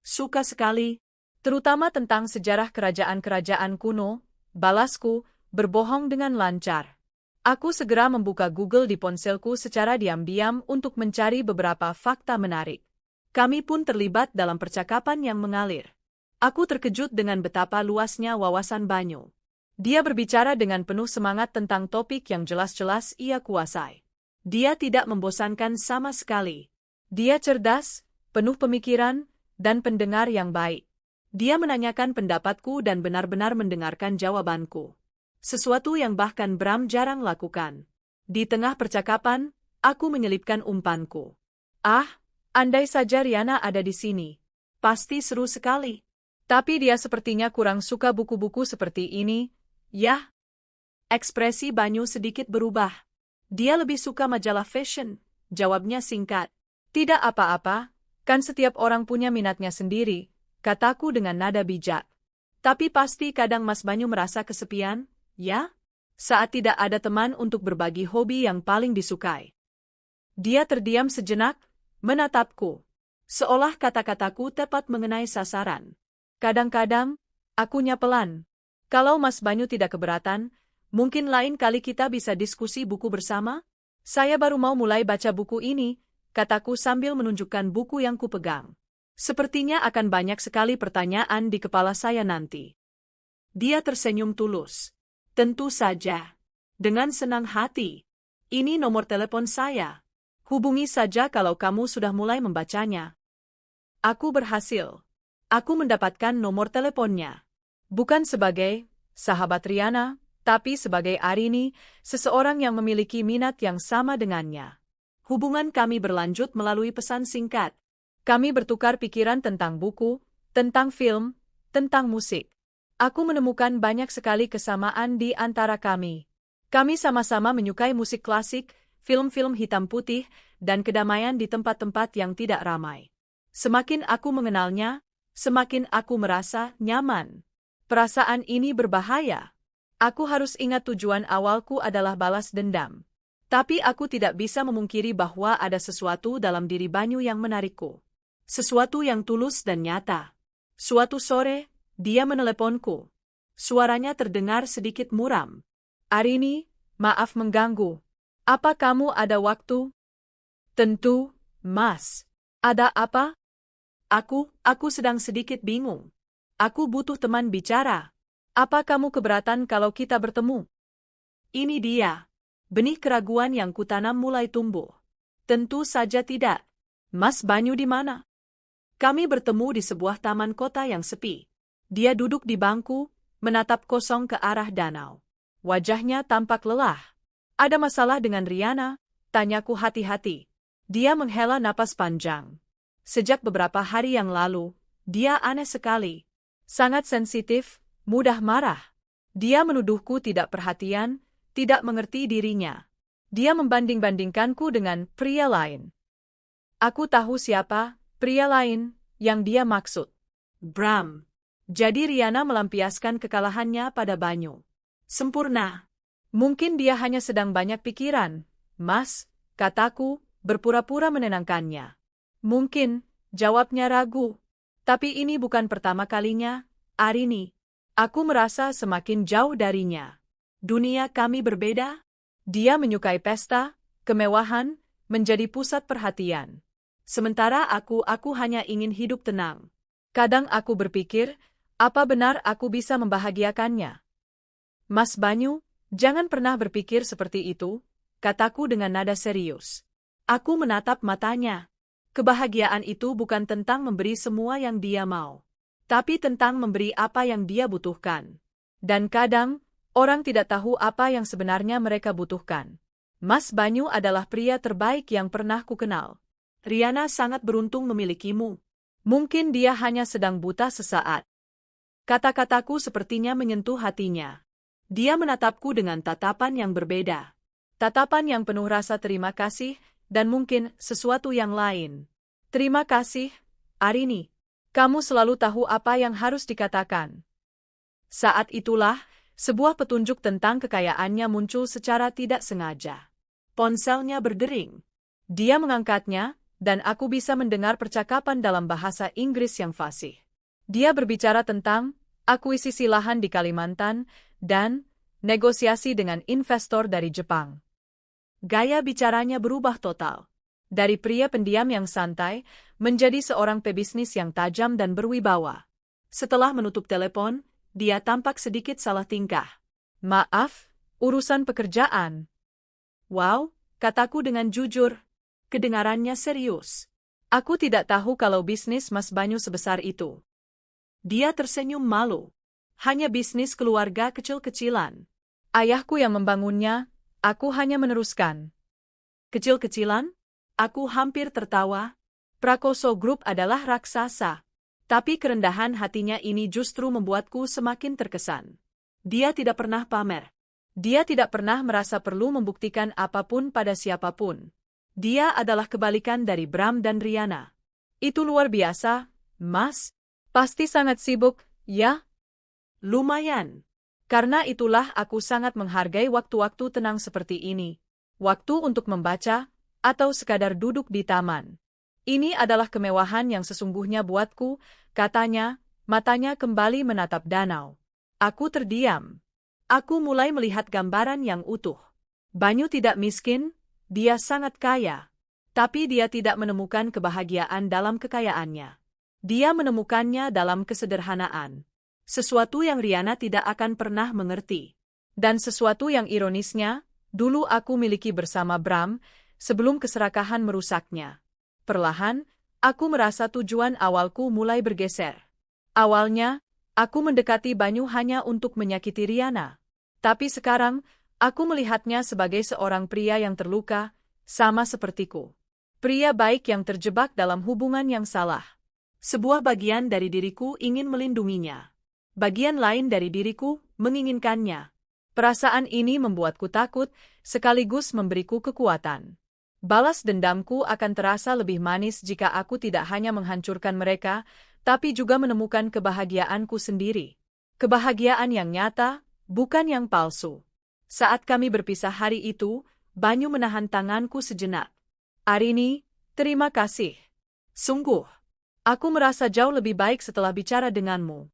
Suka sekali. Terutama tentang sejarah kerajaan-kerajaan kuno, balasku, berbohong dengan lancar. Aku segera membuka Google di ponselku secara diam-diam untuk mencari beberapa fakta menarik. Kami pun terlibat dalam percakapan yang mengalir. Aku terkejut dengan betapa luasnya wawasan Banyu. Dia berbicara dengan penuh semangat tentang topik yang jelas-jelas ia kuasai. Dia tidak membosankan sama sekali. Dia cerdas, penuh pemikiran, dan pendengar yang baik. Dia menanyakan pendapatku dan benar-benar mendengarkan jawabanku. Sesuatu yang bahkan Bram jarang lakukan. Di tengah percakapan, aku menyelipkan umpanku. Andai saja Riana ada di sini. Pasti seru sekali. Tapi dia sepertinya kurang suka buku-buku seperti ini. Yah. Ekspresi Banyu sedikit berubah. Dia lebih suka majalah fashion. Jawabnya singkat. Tidak apa-apa, kan setiap orang punya minatnya sendiri, kataku dengan nada bijak. Tapi pasti kadang Mas Banyu merasa kesepian, ya? Saat tidak ada teman untuk berbagi hobi yang paling disukai. Dia terdiam sejenak, menatapku. Seolah kata-kataku tepat mengenai sasaran. Kadang-kadang, akunya pelan. Kalau Mas Banyu tidak keberatan, mungkin lain kali kita bisa diskusi buku bersama? Saya baru mau mulai baca buku ini, kataku sambil menunjukkan buku yang kupegang. Sepertinya akan banyak sekali pertanyaan di kepala saya nanti. Dia tersenyum tulus. Tentu saja. Dengan senang hati. Ini nomor telepon saya. Hubungi saja kalau kamu sudah mulai membacanya. Aku berhasil. Aku mendapatkan nomor teleponnya. Bukan sebagai sahabat Riana, tapi sebagai Arini, seseorang yang memiliki minat yang sama dengannya. Hubungan kami berlanjut melalui pesan singkat. Kami bertukar pikiran tentang buku, tentang film, tentang musik. Aku menemukan banyak sekali kesamaan di antara kami. Kami sama-sama menyukai musik klasik, film-film hitam putih, dan kedamaian di tempat-tempat yang tidak ramai. Semakin aku mengenalnya, semakin aku merasa nyaman. Perasaan ini berbahaya. Aku harus ingat tujuan awalku adalah balas dendam. Tapi aku tidak bisa memungkiri bahwa ada sesuatu dalam diri Banyu yang menarikku. Sesuatu yang tulus dan nyata. Suatu sore, dia meneleponku. Suaranya terdengar sedikit muram. Arini, maaf mengganggu. Apa kamu ada waktu? Tentu, Mas. Ada apa? Aku sedang sedikit bingung. Aku butuh teman bicara. Apa kamu keberatan kalau kita bertemu? Ini dia. Benih keraguan yang kutanam mulai tumbuh. Tentu saja tidak. Mas Banyu di mana? Kami bertemu di sebuah taman kota yang sepi. Dia duduk di bangku, menatap kosong ke arah danau. Wajahnya tampak lelah. Ada masalah dengan Riana? Tanyaku hati-hati. Dia menghela napas panjang. Sejak beberapa hari yang lalu, dia aneh sekali. Sangat sensitif, mudah marah. Dia menuduhku tidak perhatian, tidak mengerti dirinya. Dia membanding-bandingkanku dengan pria lain. Aku tahu siapa pria lain yang dia maksud. Bram. Jadi Riana melampiaskan kekalahannya pada Banyu. Sempurna. Mungkin dia hanya sedang banyak pikiran, Mas, kataku, berpura-pura menenangkannya. Mungkin, jawabnya ragu. Tapi ini bukan pertama kalinya, Arini. Aku merasa semakin jauh darinya. Dunia kami berbeda. Dia menyukai pesta, kemewahan, menjadi pusat perhatian. Sementara aku hanya ingin hidup tenang. Kadang aku berpikir, apa benar aku bisa membahagiakannya? Mas Banyu, jangan pernah berpikir seperti itu. kataku dengan nada serius. Aku menatap matanya. Kebahagiaan itu bukan tentang memberi semua yang dia mau, tapi tentang memberi apa yang dia butuhkan. Dan kadang, orang tidak tahu apa yang sebenarnya mereka butuhkan. Mas Banyu adalah pria terbaik yang pernah kukenal. Riana sangat beruntung memilikimu. Mungkin dia hanya sedang buta sesaat. Kata-kataku sepertinya menyentuh hatinya. Dia menatapku dengan tatapan yang berbeda. Tatapan yang penuh rasa terima kasih, dan mungkin sesuatu yang lain. Terima kasih, Arini. Kamu selalu tahu apa yang harus dikatakan. Saat itulah, sebuah petunjuk tentang kekayaannya muncul secara tidak sengaja. Ponselnya berdering. Dia mengangkatnya, dan aku bisa mendengar percakapan dalam bahasa Inggris yang fasih. Dia berbicara tentang akuisisi lahan di Kalimantan dan negosiasi dengan investor dari Jepang. Gaya bicaranya berubah total. Dari pria pendiam yang santai, menjadi seorang pebisnis yang tajam dan berwibawa. Setelah menutup telepon, dia tampak sedikit salah tingkah. Maaf, urusan pekerjaan. Wow, kataku dengan jujur. Kedengarannya serius. Aku tidak tahu kalau bisnis Mas Banyu sebesar itu. Dia tersenyum malu. Hanya bisnis keluarga kecil-kecilan. Ayahku yang membangunnya, aku hanya meneruskan. Kecil-kecilan? Aku hampir tertawa. Prakoso Group adalah raksasa. Tapi kerendahan hatinya ini justru membuatku semakin terkesan. Dia tidak pernah pamer. Dia tidak pernah merasa perlu membuktikan apapun pada siapapun. Dia adalah kebalikan dari Bram dan Riana. Itu luar biasa, Mas. Pasti sangat sibuk, ya? Lumayan. Karena itulah aku sangat menghargai waktu-waktu tenang seperti ini. Waktu untuk membaca, atau sekadar duduk di taman. Ini adalah kemewahan yang sesungguhnya buatku, katanya, matanya kembali menatap danau. Aku terdiam. Aku mulai melihat gambaran yang utuh. Banyu tidak miskin, dia sangat kaya. Tapi dia tidak menemukan kebahagiaan dalam kekayaannya. Dia menemukannya dalam kesederhanaan. Sesuatu yang Riana tidak akan pernah mengerti. Dan sesuatu yang ironisnya, dulu aku miliki bersama Bram, sebelum keserakahan merusaknya. Perlahan, aku merasa tujuan awalku mulai bergeser. Awalnya, aku mendekati Banyu hanya untuk menyakiti Riana. Tapi sekarang, aku melihatnya sebagai seorang pria yang terluka, sama sepertiku. Pria baik yang terjebak dalam hubungan yang salah. Sebuah bagian dari diriku ingin melindunginya. Bagian lain dari diriku menginginkannya. Perasaan ini membuatku takut, sekaligus memberiku kekuatan. Balas dendamku akan terasa lebih manis jika aku tidak hanya menghancurkan mereka, tapi juga menemukan kebahagiaanku sendiri. Kebahagiaan yang nyata, bukan yang palsu. Saat kami berpisah hari itu, Banyu menahan tanganku sejenak. Arini, terima kasih. Sungguh. Aku merasa jauh lebih baik setelah bicara denganmu.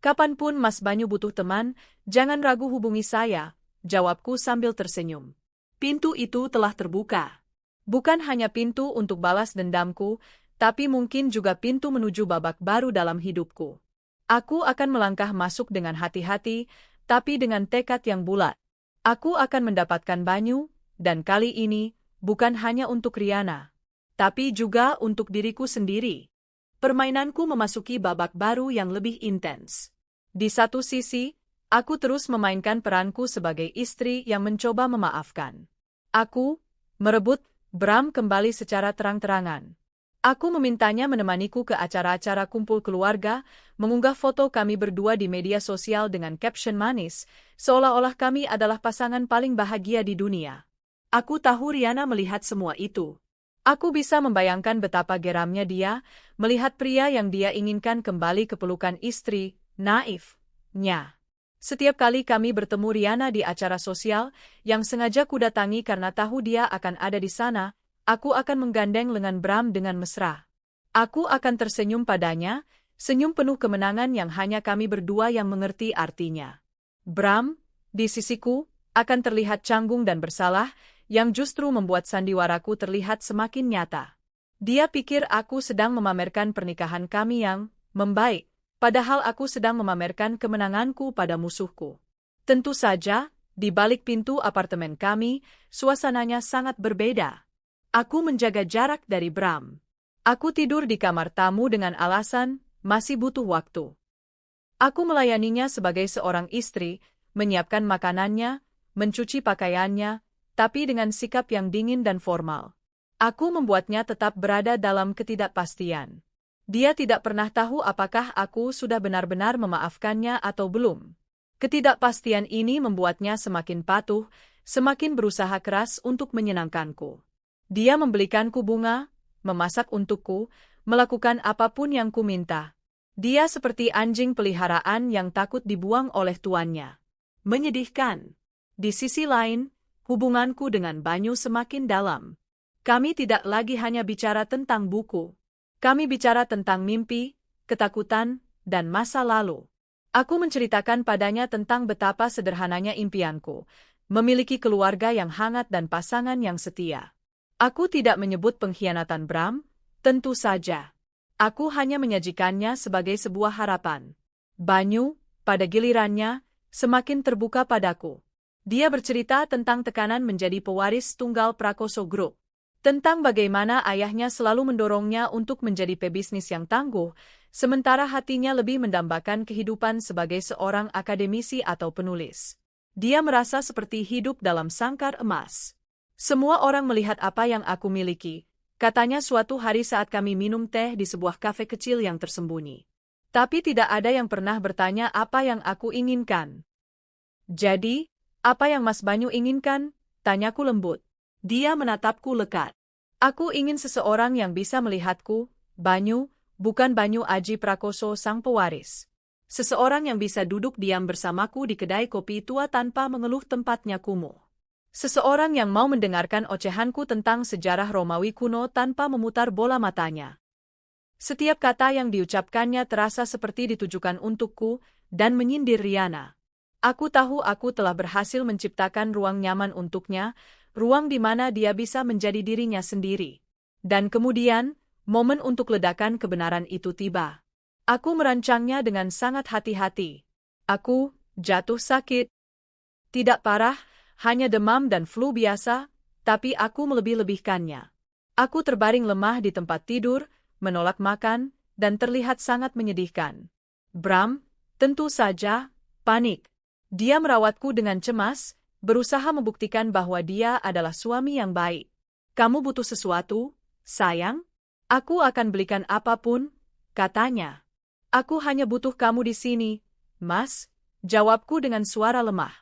Kapanpun Mas Banyu butuh teman, jangan ragu hubungi saya, jawabku sambil tersenyum. Pintu itu telah terbuka. Bukan hanya pintu untuk balas dendamku, tapi mungkin juga pintu menuju babak baru dalam hidupku. Aku akan melangkah masuk dengan hati-hati, tapi dengan tekad yang bulat. Aku akan mendapatkan Banyu, dan kali ini, bukan hanya untuk Riana, tapi juga untuk diriku sendiri. Permainanku memasuki babak baru yang lebih intens. Di satu sisi, aku terus memainkan peranku sebagai istri yang mencoba memaafkan. Aku merebut Bram kembali secara terang-terangan. Aku memintanya menemaniku ke acara-acara kumpul keluarga, mengunggah foto kami berdua di media sosial dengan caption manis, seolah-olah kami adalah pasangan paling bahagia di dunia. Aku tahu Riana melihat semua itu. Aku bisa membayangkan betapa geramnya dia, melihat pria yang dia inginkan kembali ke pelukan istri, naifnya. Setiap kali kami bertemu Riana di acara sosial, yang sengaja kudatangi karena tahu dia akan ada di sana, aku akan menggandeng lengan Bram dengan mesra. Aku akan tersenyum padanya, senyum penuh kemenangan yang hanya kami berdua yang mengerti artinya. Bram, di sisiku, akan terlihat canggung dan bersalah, yang justru membuat sandiwaraku terlihat semakin nyata. Dia pikir aku sedang memamerkan pernikahan kami yang membaik, padahal aku sedang memamerkan kemenanganku pada musuhku. Tentu saja, Di balik pintu apartemen kami, suasananya sangat berbeda. Aku menjaga jarak dari Bram. Aku tidur di kamar tamu dengan alasan masih butuh waktu. Aku melayaninya sebagai seorang istri, menyiapkan makanannya, mencuci pakaiannya, tapi dengan sikap yang dingin dan formal. Aku membuatnya tetap berada dalam ketidakpastian. Dia tidak pernah tahu apakah aku sudah benar-benar memaafkannya atau belum. Ketidakpastian ini membuatnya semakin patuh, semakin berusaha keras untuk menyenangkanku. Dia membelikanku bunga, memasak untukku, melakukan apapun yang kuminta. Dia seperti anjing peliharaan yang takut dibuang oleh tuannya. Menyedihkan. Di sisi lain, hubunganku dengan Banyu semakin dalam. Kami tidak lagi hanya bicara tentang buku. Kami bicara tentang mimpi, ketakutan, dan masa lalu. Aku menceritakan padanya tentang betapa sederhananya impianku, memiliki keluarga yang hangat dan pasangan yang setia. Aku tidak menyebut pengkhianatan Bram, tentu saja. Aku hanya menyajikannya sebagai sebuah harapan. Banyu, pada gilirannya, semakin terbuka padaku. Dia bercerita tentang tekanan menjadi pewaris tunggal Prakoso Group. Tentang bagaimana ayahnya selalu mendorongnya untuk menjadi pebisnis yang tangguh, sementara hatinya lebih mendambakan kehidupan sebagai seorang akademisi atau penulis. Dia merasa seperti hidup dalam sangkar emas. Semua orang melihat apa yang aku miliki, katanya suatu hari saat kami minum teh di sebuah kafe kecil yang tersembunyi. Tapi tidak ada yang pernah bertanya apa yang aku inginkan. Jadi, apa yang Mas Banyu inginkan? Tanyaku lembut. Dia menatapku lekat. Aku ingin seseorang yang bisa melihatku, Banyu, bukan Banyu Aji Prakoso sang pewaris. Seseorang yang bisa duduk diam bersamaku di kedai kopi tua tanpa mengeluh tempatnya kumuh. Seseorang yang mau mendengarkan ocehanku tentang sejarah Romawi kuno tanpa memutar bola matanya. Setiap kata yang diucapkannya terasa seperti ditujukan untukku dan menyindir Riana. Aku tahu aku telah berhasil menciptakan ruang nyaman untuknya, ruang di mana dia bisa menjadi dirinya sendiri. Dan kemudian, momen untuk ledakan kebenaran itu tiba. Aku merancangnya dengan sangat hati-hati. Aku jatuh sakit. Tidak parah, hanya demam dan flu biasa, tapi aku melebih-lebihkannya. Aku terbaring lemah di tempat tidur, menolak makan, dan terlihat sangat menyedihkan. Bram, tentu saja, panik. Dia merawatku dengan cemas, berusaha membuktikan bahwa dia adalah suami yang baik. Kamu butuh sesuatu, sayang? Aku akan belikan apapun, katanya. Aku hanya butuh kamu di sini, Mas, jawabku dengan suara lemah.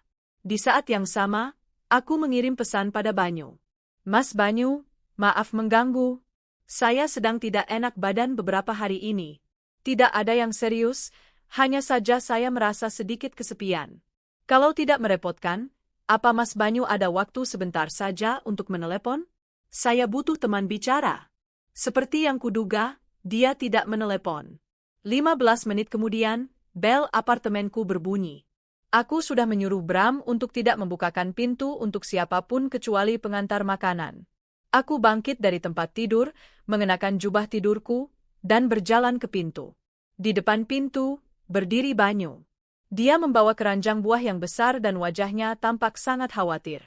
Di saat yang sama, aku mengirim pesan pada Banyu. Mas Banyu, maaf mengganggu. Saya sedang tidak enak badan beberapa hari ini. Tidak ada yang serius, hanya saja saya merasa sedikit kesepian. Kalau tidak merepotkan, apa Mas Banyu ada waktu sebentar saja untuk menelepon? Saya butuh teman bicara. Seperti yang kuduga, dia tidak menelepon. 15 menit kemudian, bel apartemenku berbunyi. Aku sudah menyuruh Bram untuk tidak membukakan pintu untuk siapapun kecuali pengantar makanan. Aku bangkit dari tempat tidur, mengenakan jubah tidurku, dan berjalan ke pintu. Di depan pintu, berdiri Banyu. Dia membawa keranjang buah yang besar dan wajahnya tampak sangat khawatir.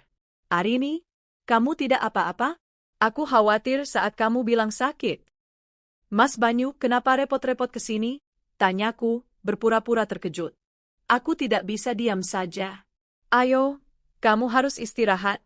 Arini, kamu tidak apa-apa? Aku khawatir saat kamu bilang sakit. Mas Banyu, kenapa repot-repot ke sini? Tanyaku, berpura-pura terkejut. Aku tidak bisa diam saja. Ayo, kamu harus istirahat.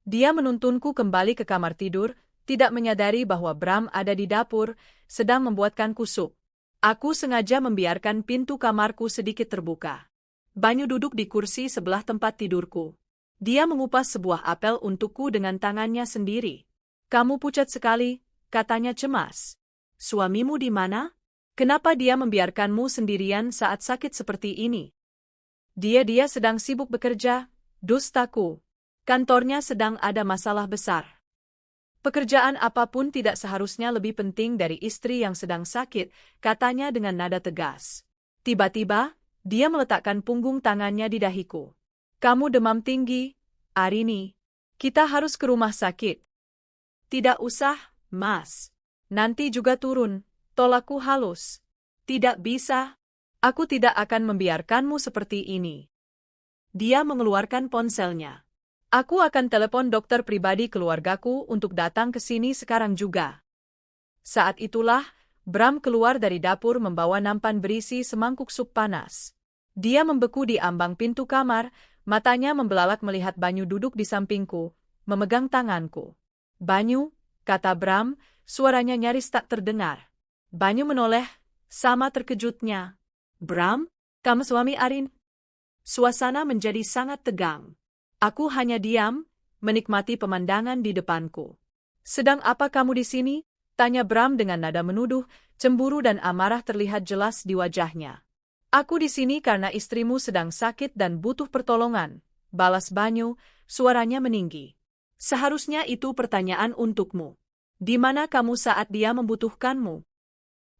Dia menuntunku kembali ke kamar tidur, tidak menyadari bahwa Bram ada di dapur, sedang membuatkanku sup. Aku sengaja membiarkan pintu kamarku sedikit terbuka. Banyu duduk di kursi sebelah tempat tidurku. Dia mengupas sebuah apel untukku dengan tangannya sendiri. Kamu pucat sekali, katanya cemas. Suamimu di mana? Kenapa dia membiarkanmu sendirian saat sakit seperti ini? Dia sedang sibuk bekerja, dustaku. Kantornya sedang ada masalah besar. Pekerjaan apapun tidak seharusnya lebih penting dari istri yang sedang sakit, katanya dengan nada tegas. Tiba-tiba, dia meletakkan punggung tangannya di dahiku. Kamu demam tinggi, Arini. Kita harus ke rumah sakit. Tidak usah, Mas. Nanti juga turun, tolakku halus. Tidak bisa. Aku tidak akan membiarkanmu seperti ini. Dia mengeluarkan ponselnya. Aku akan telepon dokter pribadi keluargaku untuk datang ke sini sekarang juga. Saat itulah, Bram keluar dari dapur membawa nampan berisi semangkuk sup panas. Dia membeku di ambang pintu kamar, matanya membelalak melihat Banyu duduk di sampingku, memegang tanganku. "Banyu," kata Bram, suaranya nyaris tak terdengar. Banyu menoleh, sama terkejutnya. "Bram, kamu suami Arin?" Suasana menjadi sangat tegang. Aku hanya diam, menikmati pemandangan di depanku. "Sedang apa kamu di sini?" tanya Bram dengan nada menuduh, cemburu dan amarah terlihat jelas di wajahnya. "Aku di sini karena istrimu sedang sakit dan butuh pertolongan," balas Banyu, suaranya meninggi. "Seharusnya itu pertanyaan untukmu. Di mana kamu saat dia membutuhkanmu?"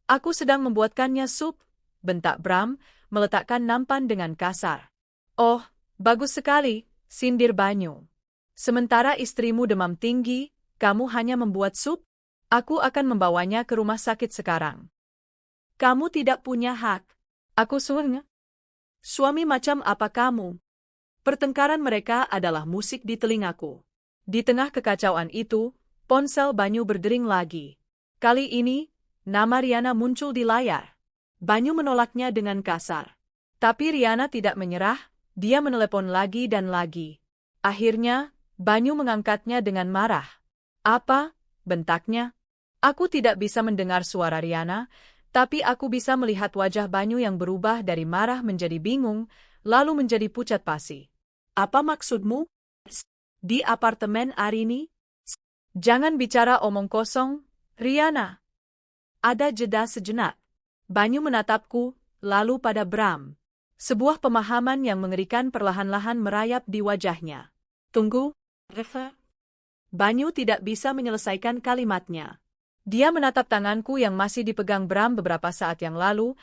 "Aku sedang membuatkannya sup," bentak Bram, meletakkan nampan dengan kasar. "Oh, bagus sekali," sindir Banyu. "Sementara istrimu demam tinggi, kamu hanya membuat sup? Aku akan membawanya ke rumah sakit sekarang." "Kamu tidak punya hak." "Aku suami macam apa kamu?" Pertengkaran mereka adalah musik di telingaku. Di tengah kekacauan itu, ponsel Banyu berdering lagi. Kali ini, nama Riana muncul di layar. Banyu menolaknya dengan kasar. Tapi Riana tidak menyerah, dia menelepon lagi dan lagi. Akhirnya, Banyu mengangkatnya dengan marah. "Apa?" bentaknya. Aku tidak bisa mendengar suara Riana, tapi aku bisa melihat wajah Banyu yang berubah dari marah menjadi bingung, lalu menjadi pucat pasi. "Apa maksudmu? Di apartemen Arini?" "Jangan bicara omong kosong, Riana." Ada jeda sejenak. Banyu menatapku, lalu pada Bram. Sebuah pemahaman yang mengerikan perlahan-lahan merayap di wajahnya. "Tunggu, Reva." Banyu tidak bisa menyelesaikan kalimatnya. Dia menatap tanganku yang masih dipegang Bram beberapa saat yang lalu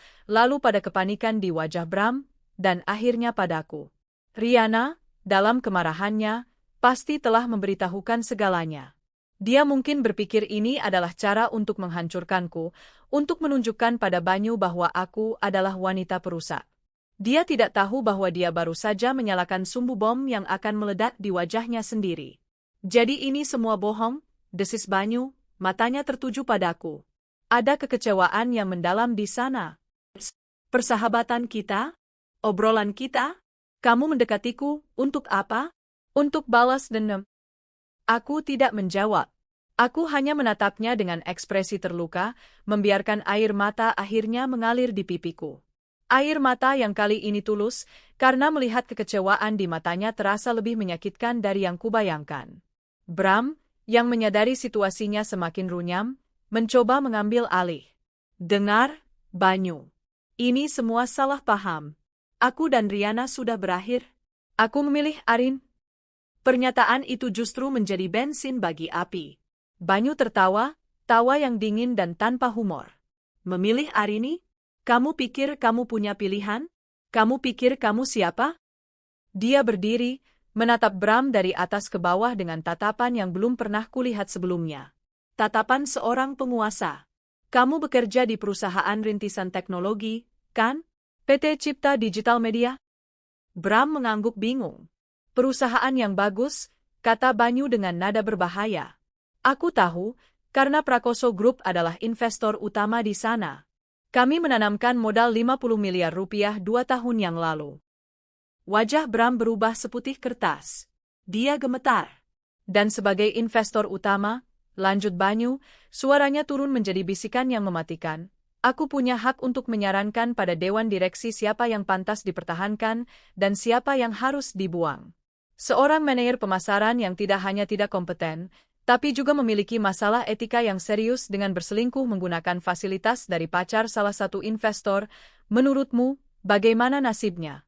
pada kepanikan di wajah Bram, dan akhirnya padaku. Riana, dalam kemarahannya, pasti telah memberitahukan segalanya. Dia mungkin berpikir ini adalah cara untuk menghancurkanku, untuk menunjukkan pada Banyu bahwa aku adalah wanita perusak. Dia tidak tahu bahwa dia baru saja menyalakan sumbu bom yang akan meledak di wajahnya sendiri. "Jadi ini semua bohong?" desis Banyu, matanya tertuju padaku. Ada kekecewaan yang mendalam di sana. "Persahabatan kita? Obrolan kita? Kamu mendekatiku, untuk apa?" "Untuk balas dendam." Aku tidak menjawab. Aku hanya menatapnya dengan ekspresi terluka, membiarkan air mata akhirnya mengalir di pipiku. Air mata yang kali ini tulus, karena melihat kekecewaan di matanya terasa lebih menyakitkan dari yang kubayangkan. Bram, yang menyadari situasinya semakin runyam, mencoba mengambil alih. "Dengar, Banyu. Ini semua salah paham. Aku dan Riana sudah berakhir. Aku memilih Arin." Pernyataan itu justru menjadi bensin bagi api. Banyu tertawa, tawa yang dingin dan tanpa humor. "Memilih Arini? Kamu pikir kamu punya pilihan? Kamu pikir kamu siapa?" Dia berdiri, menatap Bram dari atas ke bawah dengan tatapan yang belum pernah kulihat sebelumnya. Tatapan seorang penguasa. "Kamu bekerja di perusahaan rintisan teknologi, kan? PT Cipta Digital Media?" Bram mengangguk bingung. "Perusahaan yang bagus," kata Banyu dengan nada berbahaya. "Aku tahu, karena Prakoso Group adalah investor utama di sana. Kami menanamkan modal 50 miliar rupiah 2 tahun yang lalu." Wajah Bram berubah seputih kertas. Dia gemetar. "Dan sebagai investor utama," lanjut Banyu, suaranya turun menjadi bisikan yang mematikan, "aku punya hak untuk menyarankan pada Dewan Direksi siapa yang pantas dipertahankan dan siapa yang harus dibuang. Seorang manajer pemasaran yang tidak hanya tidak kompeten, tapi juga memiliki masalah etika yang serius dengan berselingkuh menggunakan fasilitas dari pacar salah satu investor, menurutmu, bagaimana nasibnya?"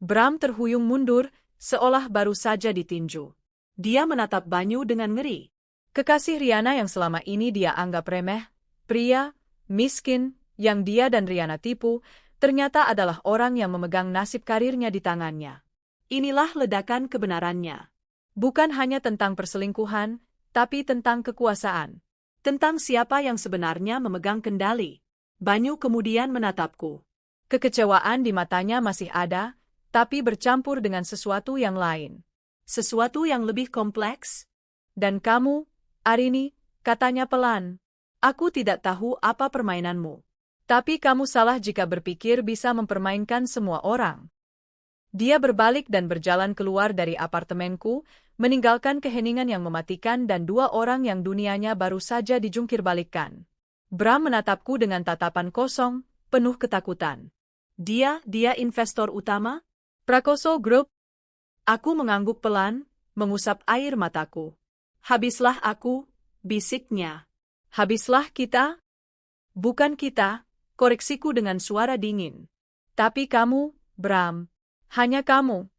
Bram terhuyung mundur, seolah baru saja ditinju. Dia menatap Banyu dengan ngeri. Kekasih Riana yang selama ini dia anggap remeh, pria, miskin, yang dia dan Riana tipu, ternyata adalah orang yang memegang nasib karirnya di tangannya. Inilah ledakan kebenarannya. Bukan hanya tentang perselingkuhan, tapi tentang kekuasaan. Tentang siapa yang sebenarnya memegang kendali. Banyu kemudian menatapku. Kekecewaan di matanya masih ada, tapi bercampur dengan sesuatu yang lain. Sesuatu yang lebih kompleks? Dan kamu, Arini, katanya pelan. Aku tidak tahu apa permainanmu. Tapi kamu salah jika berpikir bisa mempermainkan semua orang. Dia berbalik dan berjalan keluar dari apartemenku, meninggalkan keheningan yang mematikan dan dua orang yang dunianya baru saja dijungkirbalikkan. Bram menatapku dengan tatapan kosong, penuh ketakutan. Dia investor utama? Prakoso Group. Aku mengangguk pelan, mengusap air mataku. Habislah aku, bisiknya. Habislah kita? Bukan kita, koreksiku dengan suara dingin. Tapi kamu, Bram. Hanya kamu.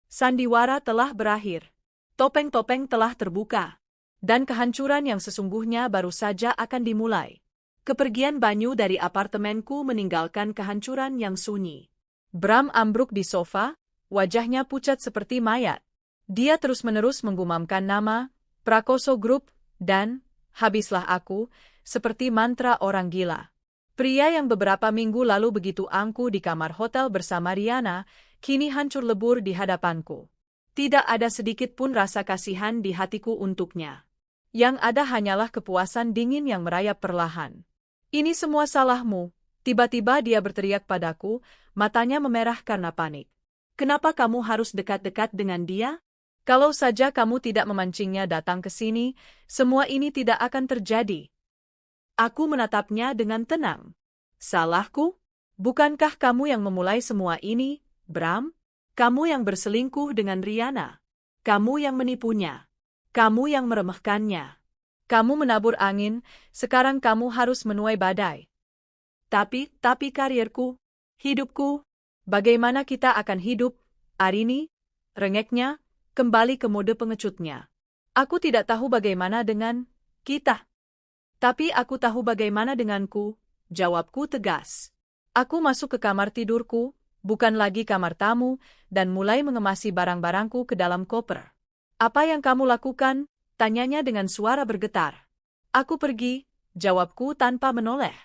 Sandiwara telah berakhir. Topeng-topeng telah terbuka. Dan kehancuran yang sesungguhnya baru saja akan dimulai. Kepergian Banyu dari apartemenku meninggalkan kehancuran yang sunyi. Bram ambruk di sofa, wajahnya pucat seperti mayat. Dia terus-menerus menggumamkan nama, Prakoso Group, dan, habislah aku, seperti mantra orang gila. Pria yang beberapa minggu lalu begitu angkuh di kamar hotel bersama Riana, kini hancur lebur di hadapanku. Tidak ada sedikit pun rasa kasihan di hatiku untuknya. Yang ada hanyalah kepuasan dingin yang merayap perlahan. Ini semua salahmu, tiba-tiba dia berteriak padaku, matanya memerah karena panik. Kenapa kamu harus dekat-dekat dengan dia? Kalau saja kamu tidak memancingnya datang ke sini, semua ini tidak akan terjadi. Aku menatapnya dengan tenang. Salahku? Bukankah kamu yang memulai semua ini, Bram? Kamu yang berselingkuh dengan Riana. Kamu yang menipunya. Kamu yang meremehkannya. Kamu menabur angin, sekarang kamu harus menuai badai. Tapi karirku, hidupku. Bagaimana kita akan hidup, Arini? Rengeknya, kembali ke mode pengecutnya. Aku tidak tahu bagaimana dengan kita. Tapi aku tahu bagaimana denganku, jawabku tegas. Aku masuk ke kamar tidurku, bukan lagi kamar tamu, dan mulai mengemasi barang-barangku ke dalam koper. Apa yang kamu lakukan? Tanyanya dengan suara bergetar. Aku pergi, jawabku tanpa menoleh.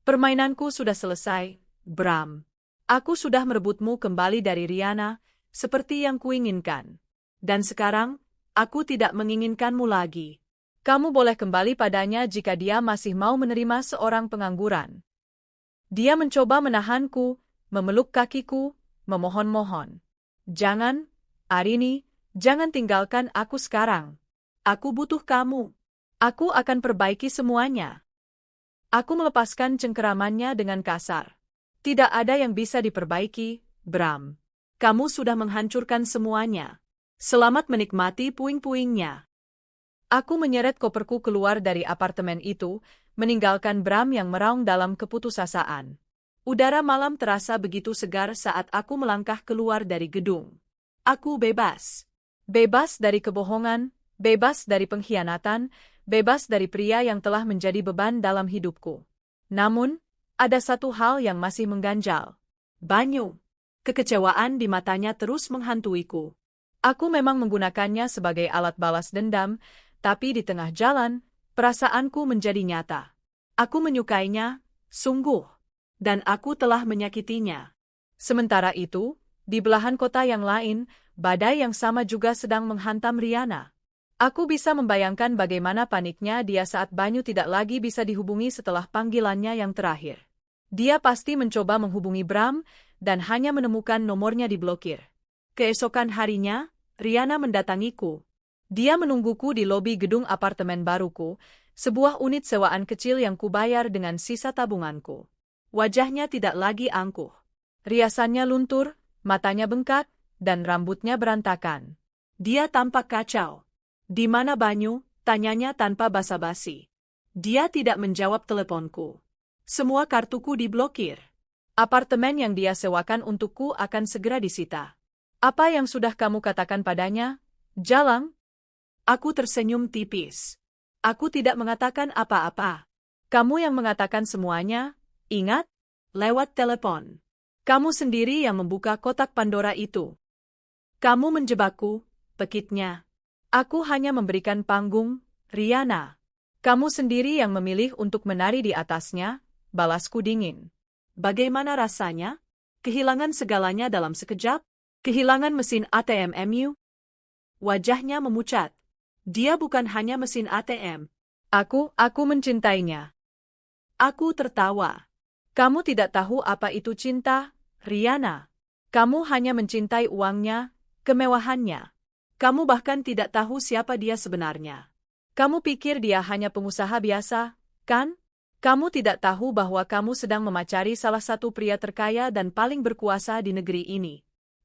Permainanku sudah selesai, Bram. Aku sudah merebutmu kembali dari Riana, seperti yang kuinginkan. Dan sekarang, aku tidak menginginkanmu lagi. Kamu boleh kembali padanya jika dia masih mau menerima seorang pengangguran. Dia mencoba menahanku, memeluk kakiku, memohon-mohon. Jangan, Arini, jangan tinggalkan aku sekarang. Aku butuh kamu. Aku akan perbaiki semuanya. Aku melepaskan cengkeramannya dengan kasar. Tidak ada yang bisa diperbaiki, Bram. Kamu sudah menghancurkan semuanya. Selamat menikmati puing-puingnya. Aku menyeret koperku keluar dari apartemen itu, meninggalkan Bram yang meraung dalam keputusasaan. Udara malam terasa begitu segar saat aku melangkah keluar dari gedung. Aku bebas. Bebas dari kebohongan, bebas dari pengkhianatan, bebas dari pria yang telah menjadi beban dalam hidupku. Namun, ada satu hal yang masih mengganjal. Banyu. Kekecewaan di matanya terus menghantuiku. Aku memang menggunakannya sebagai alat balas dendam, tapi di tengah jalan, perasaanku menjadi nyata. Aku menyukainya, sungguh. Dan aku telah menyakitinya. Sementara itu, di belahan kota yang lain, badai yang sama juga sedang menghantam Riana. Aku bisa membayangkan bagaimana paniknya dia saat Banyu tidak lagi bisa dihubungi setelah panggilannya yang terakhir. Dia pasti mencoba menghubungi Bram, dan hanya menemukan nomornya diblokir. Keesokan harinya, Riana mendatangiku. Dia menungguku di lobi gedung apartemen baruku, sebuah unit sewaan kecil yang kubayar dengan sisa tabunganku. Wajahnya tidak lagi angkuh. Riasannya luntur, matanya bengkak, dan rambutnya berantakan. Dia tampak kacau. Di mana Banyu? Tanyanya tanpa basa-basi. Dia tidak menjawab teleponku. Semua kartuku diblokir. Apartemen yang dia sewakan untukku akan segera disita. Apa yang sudah kamu katakan padanya, Jalang? Aku tersenyum tipis. Aku tidak mengatakan apa-apa. Kamu yang mengatakan semuanya, ingat? Lewat telepon. Kamu sendiri yang membuka kotak Pandora itu. Kamu menjebakku, pekitnya. Aku hanya memberikan panggung, Riana. Kamu sendiri yang memilih untuk menari di atasnya, balasku dingin. Bagaimana rasanya? Kehilangan segalanya dalam sekejap? Kehilangan mesin ATM MU? Wajahnya memucat. Dia bukan hanya mesin ATM. Aku mencintainya. Aku tertawa. Kamu tidak tahu apa itu cinta, Rihanna. Kamu hanya mencintai uangnya, kemewahannya. Kamu bahkan tidak tahu siapa dia sebenarnya. Kamu pikir dia hanya pengusaha biasa, kan? Kamu tidak tahu bahwa kamu sedang memacari salah satu pria terkaya dan paling berkuasa di negeri ini.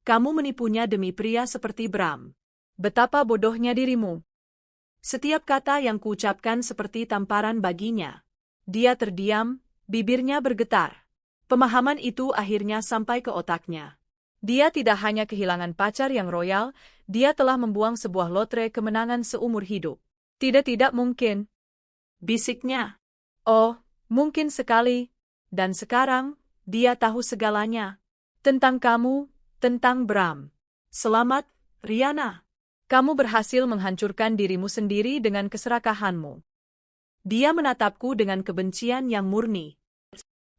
Kamu menipunya demi pria seperti Bram. Betapa bodohnya dirimu. Setiap kata yang kuucapkan seperti tamparan baginya. Dia terdiam, bibirnya bergetar. Pemahaman itu akhirnya sampai ke otaknya. Dia tidak hanya kehilangan pacar yang royal, dia telah membuang sebuah lotre kemenangan seumur hidup. Tidak mungkin. Bisiknya. Oh, mungkin sekali. Dan sekarang, dia tahu segalanya. Tentang kamu, tentang Bram. Selamat, Rihanna. Kamu berhasil menghancurkan dirimu sendiri dengan keserakahanmu. Dia menatapku dengan kebencian yang murni.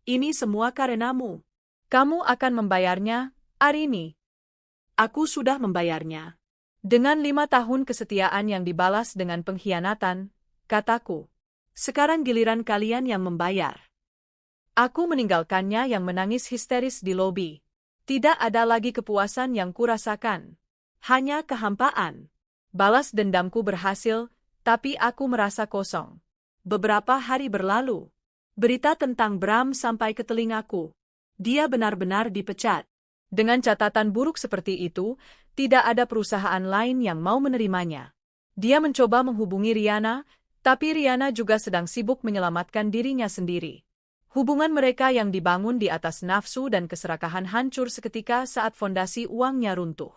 Ini semua karenamu. Kamu akan membayarnya, Arini. Aku sudah membayarnya. Dengan 5 tahun kesetiaan yang dibalas dengan pengkhianatan, kataku. Sekarang giliran kalian yang membayar. Aku meninggalkannya yang menangis histeris di lobi. Tidak ada lagi kepuasan yang kurasakan. Hanya kehampaan. Balas dendamku berhasil, tapi aku merasa kosong. Beberapa hari berlalu. Berita tentang Bram sampai ke telingaku. Dia benar-benar dipecat. Dengan catatan buruk seperti itu, tidak ada perusahaan lain yang mau menerimanya. Dia mencoba menghubungi Rihanna, tapi Rihanna juga sedang sibuk menyelamatkan dirinya sendiri. Hubungan mereka yang dibangun di atas nafsu dan keserakahan hancur seketika saat fondasi uangnya runtuh.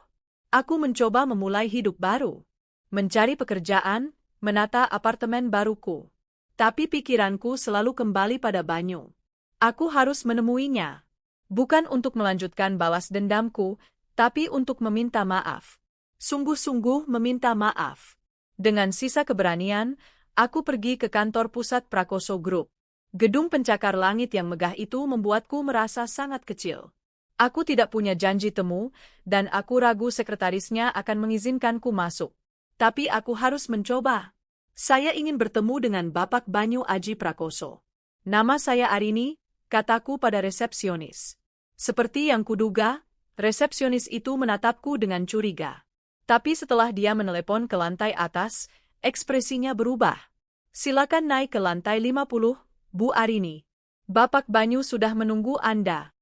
Aku mencoba memulai hidup baru. Mencari pekerjaan, menata apartemen baruku. Tapi pikiranku selalu kembali pada Banyu. Aku harus menemuinya. Bukan untuk melanjutkan balas dendamku, tapi untuk meminta maaf. Sungguh-sungguh meminta maaf. Dengan sisa keberanian, aku pergi ke kantor pusat Prakoso Group. Gedung pencakar langit yang megah itu membuatku merasa sangat kecil. Aku tidak punya janji temu, dan aku ragu sekretarisnya akan mengizinkanku masuk. Tapi aku harus mencoba. Saya ingin bertemu dengan Bapak Banyu Aji Prakoso. Nama saya Arini, kataku pada resepsionis. Seperti yang kuduga, resepsionis itu menatapku dengan curiga. Tapi setelah dia menelepon ke lantai atas, ekspresinya berubah. Silakan naik ke lantai 50, Bu Arini. Bapak Banyu sudah menunggu Anda.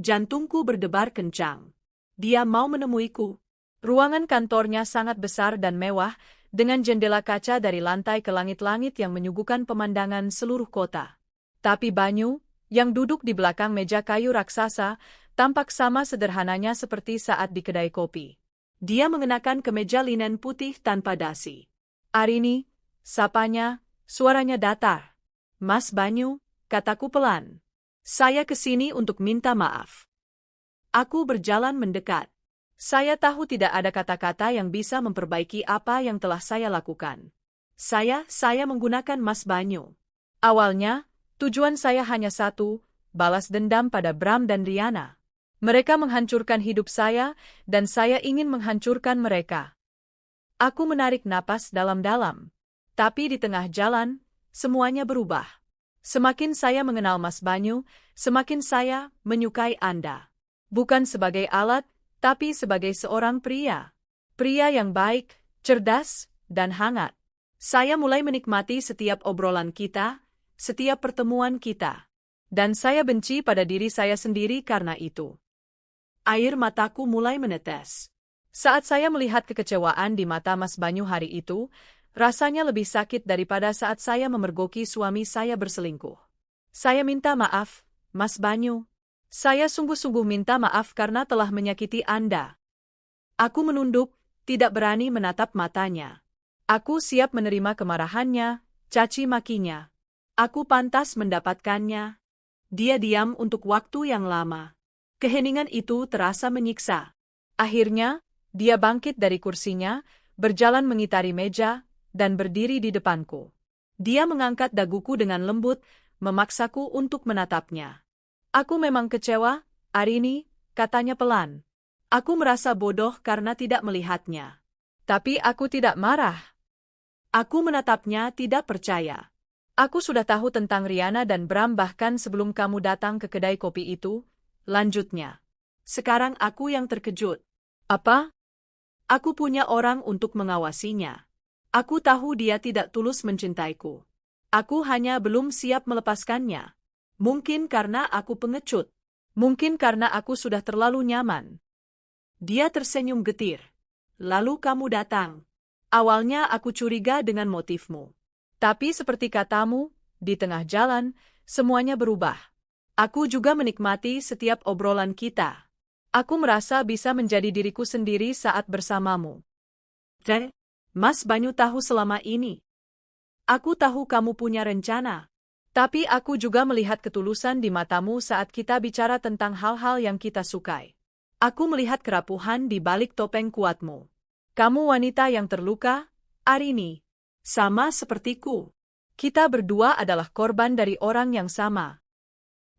Jantungku berdebar kencang. Dia mau menemuiku. Ruangan kantornya sangat besar dan mewah, dengan jendela kaca dari lantai ke langit-langit yang menyuguhkan pemandangan seluruh kota. Tapi Banyu, yang duduk di belakang meja kayu raksasa, tampak sama sederhananya seperti saat di kedai kopi. Dia mengenakan kemeja linen putih tanpa dasi. Arini, sapanya, suaranya datar. Mas Banyu, kataku pelan. Saya kesini untuk minta maaf. Aku berjalan mendekat. Saya tahu tidak ada kata-kata yang bisa memperbaiki apa yang telah saya lakukan. Saya menggunakan Mas Banyu. Awalnya, tujuan saya hanya satu, balas dendam pada Bram dan Rihanna. Mereka menghancurkan hidup saya, dan saya ingin menghancurkan mereka. Aku menarik napas dalam-dalam. Tapi di tengah jalan, semuanya berubah. Semakin saya mengenal Mas Banyu, semakin saya menyukai Anda. Bukan sebagai alat, tapi sebagai seorang pria. Pria yang baik, cerdas, dan hangat. Saya mulai menikmati setiap obrolan kita, setiap pertemuan kita. Dan saya benci pada diri saya sendiri karena itu. Air mataku mulai menetes. Saat saya melihat kekecewaan di mata Mas Banyu hari itu, rasanya lebih sakit daripada saat saya memergoki suami saya berselingkuh. Saya minta maaf, Mas Banyu. Saya sungguh-sungguh minta maaf karena telah menyakiti Anda. Aku menunduk, tidak berani menatap matanya. Aku siap menerima kemarahannya, caci makinya. Aku pantas mendapatkannya. Dia diam untuk waktu yang lama. Keheningan itu terasa menyiksa. Akhirnya, dia bangkit dari kursinya, berjalan mengitari meja, dan berdiri di depanku. Dia mengangkat daguku dengan lembut, memaksaku untuk menatapnya. Aku memang kecewa, Arini, katanya pelan. Aku merasa bodoh karena tidak melihatnya. Tapi aku tidak marah. Aku menatapnya tidak percaya. Aku sudah tahu tentang Riana dan Bram bahkan sebelum kamu datang ke kedai kopi itu, Lanjutnya. Sekarang aku yang terkejut. apa? Aku punya orang untuk mengawasinya. Aku tahu dia tidak tulus mencintaiku. Aku hanya belum siap melepaskannya. Mungkin karena aku pengecut. Mungkin karena aku sudah terlalu nyaman. Dia tersenyum getir. Lalu kamu datang. Awalnya aku curiga dengan motifmu. Tapi seperti katamu, di tengah jalan, semuanya berubah. Aku juga menikmati setiap obrolan kita. Aku merasa bisa menjadi diriku sendiri saat bersamamu. Mas Banyu tahu selama ini. Aku tahu kamu punya rencana. Tapi aku juga melihat ketulusan di matamu saat kita bicara tentang hal-hal yang kita sukai. Aku melihat kerapuhan di balik topeng kuatmu. Kamu wanita yang terluka, Arini. Sama sepertiku. Kita berdua adalah korban dari orang yang sama.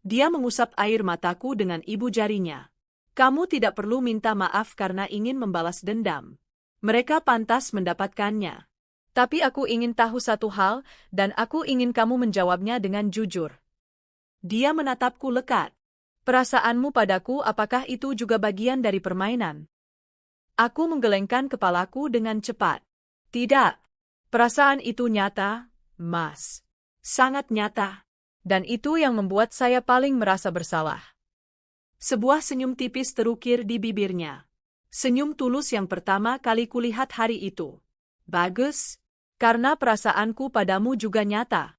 Dia mengusap air mataku dengan ibu jarinya. Kamu tidak perlu minta maaf karena ingin membalas dendam. Mereka pantas mendapatkannya. Tapi aku ingin tahu satu hal, dan aku ingin kamu menjawabnya dengan jujur. Dia menatapku lekat. Perasaanmu padaku apakah itu juga bagian dari permainan? Aku menggelengkan kepalaku dengan cepat. Tidak. Perasaan itu nyata, Mas. Sangat nyata. Dan itu yang membuat saya paling merasa bersalah. Sebuah senyum tipis terukir di bibirnya. Senyum tulus yang pertama kali kulihat hari itu. Bagus, karena perasaanku padamu juga nyata.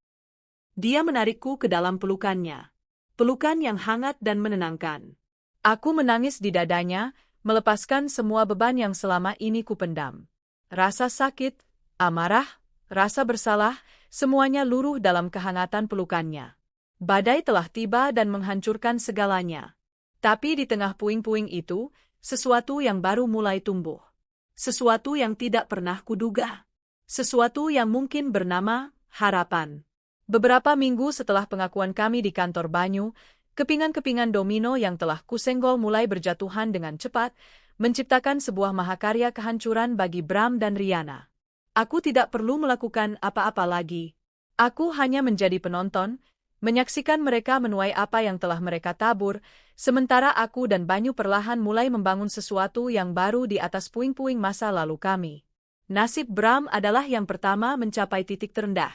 Dia menarikku ke dalam pelukannya. Pelukan yang hangat dan menenangkan. Aku menangis di dadanya, melepaskan semua beban yang selama ini kupendam. Rasa sakit, amarah, rasa bersalah, semuanya luruh dalam kehangatan pelukannya. Badai telah tiba dan menghancurkan segalanya. Tapi di tengah puing-puing itu, sesuatu yang baru mulai tumbuh. Sesuatu yang tidak pernah kuduga. Sesuatu yang mungkin bernama harapan. Beberapa minggu setelah pengakuan kami di kantor Banyu, kepingan-kepingan domino yang telah kusenggol mulai berjatuhan dengan cepat, menciptakan sebuah mahakarya kehancuran bagi Bram dan Riana. Aku tidak perlu melakukan apa-apa lagi. Aku hanya menjadi penonton, menyaksikan mereka menuai apa yang telah mereka tabur, sementara aku dan Banyu perlahan mulai membangun sesuatu yang baru di atas puing-puing masa lalu kami. Nasib Bram adalah yang pertama mencapai titik terendah.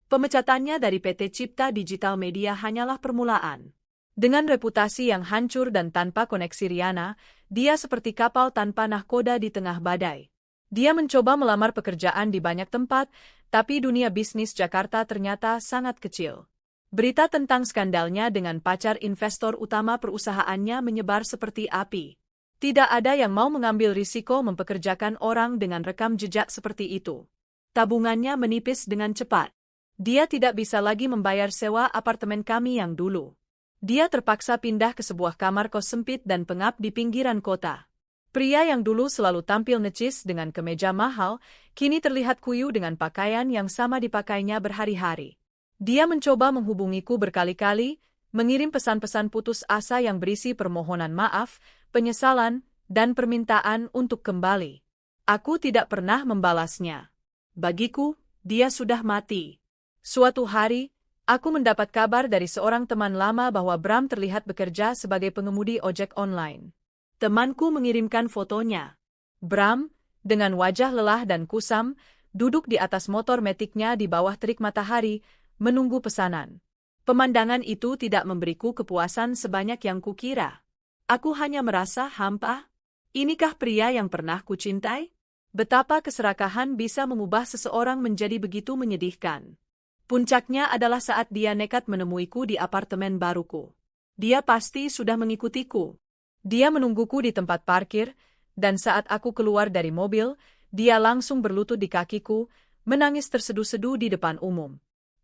Pemecatannya dari PT Cipta Digital Media hanyalah permulaan. Dengan reputasi yang hancur dan tanpa koneksi Riana, dia seperti kapal tanpa nahkoda di tengah badai. Dia mencoba melamar pekerjaan di banyak tempat, tapi dunia bisnis Jakarta ternyata sangat kecil. Berita tentang skandalnya dengan pacar investor utama perusahaannya menyebar seperti api. Tidak ada yang mau mengambil risiko mempekerjakan orang dengan rekam jejak seperti itu. Tabungannya menipis dengan cepat. Dia tidak bisa lagi membayar sewa apartemen kami yang dulu. Dia terpaksa pindah ke sebuah kamar kos sempit dan pengap di pinggiran kota. Pria yang dulu selalu tampil necis dengan kemeja mahal, kini terlihat kuyu dengan pakaian yang sama dipakainya berhari-hari. Dia mencoba menghubungiku berkali-kali, mengirim pesan-pesan putus asa yang berisi permohonan maaf, penyesalan, dan permintaan untuk kembali. Aku tidak pernah membalasnya. Bagiku, dia sudah mati. Suatu hari, aku mendapat kabar dari seorang teman lama bahwa Bram terlihat bekerja sebagai pengemudi ojek online. Temanku mengirimkan fotonya. Bram, dengan wajah lelah dan kusam, duduk di atas motor metiknya di bawah terik matahari, menunggu pesanan. Pemandangan itu tidak memberiku kepuasan sebanyak yang kukira. Aku hanya merasa hampa. Inikah pria yang pernah kucintai? Betapa keserakahan bisa mengubah seseorang menjadi begitu menyedihkan. Puncaknya adalah saat dia nekat menemuiku di apartemen baruku. Dia pasti sudah mengikutiku. Dia menungguku di tempat parkir, dan saat aku keluar dari mobil, dia langsung berlutut di kakiku, menangis terseduh-seduh di depan umum.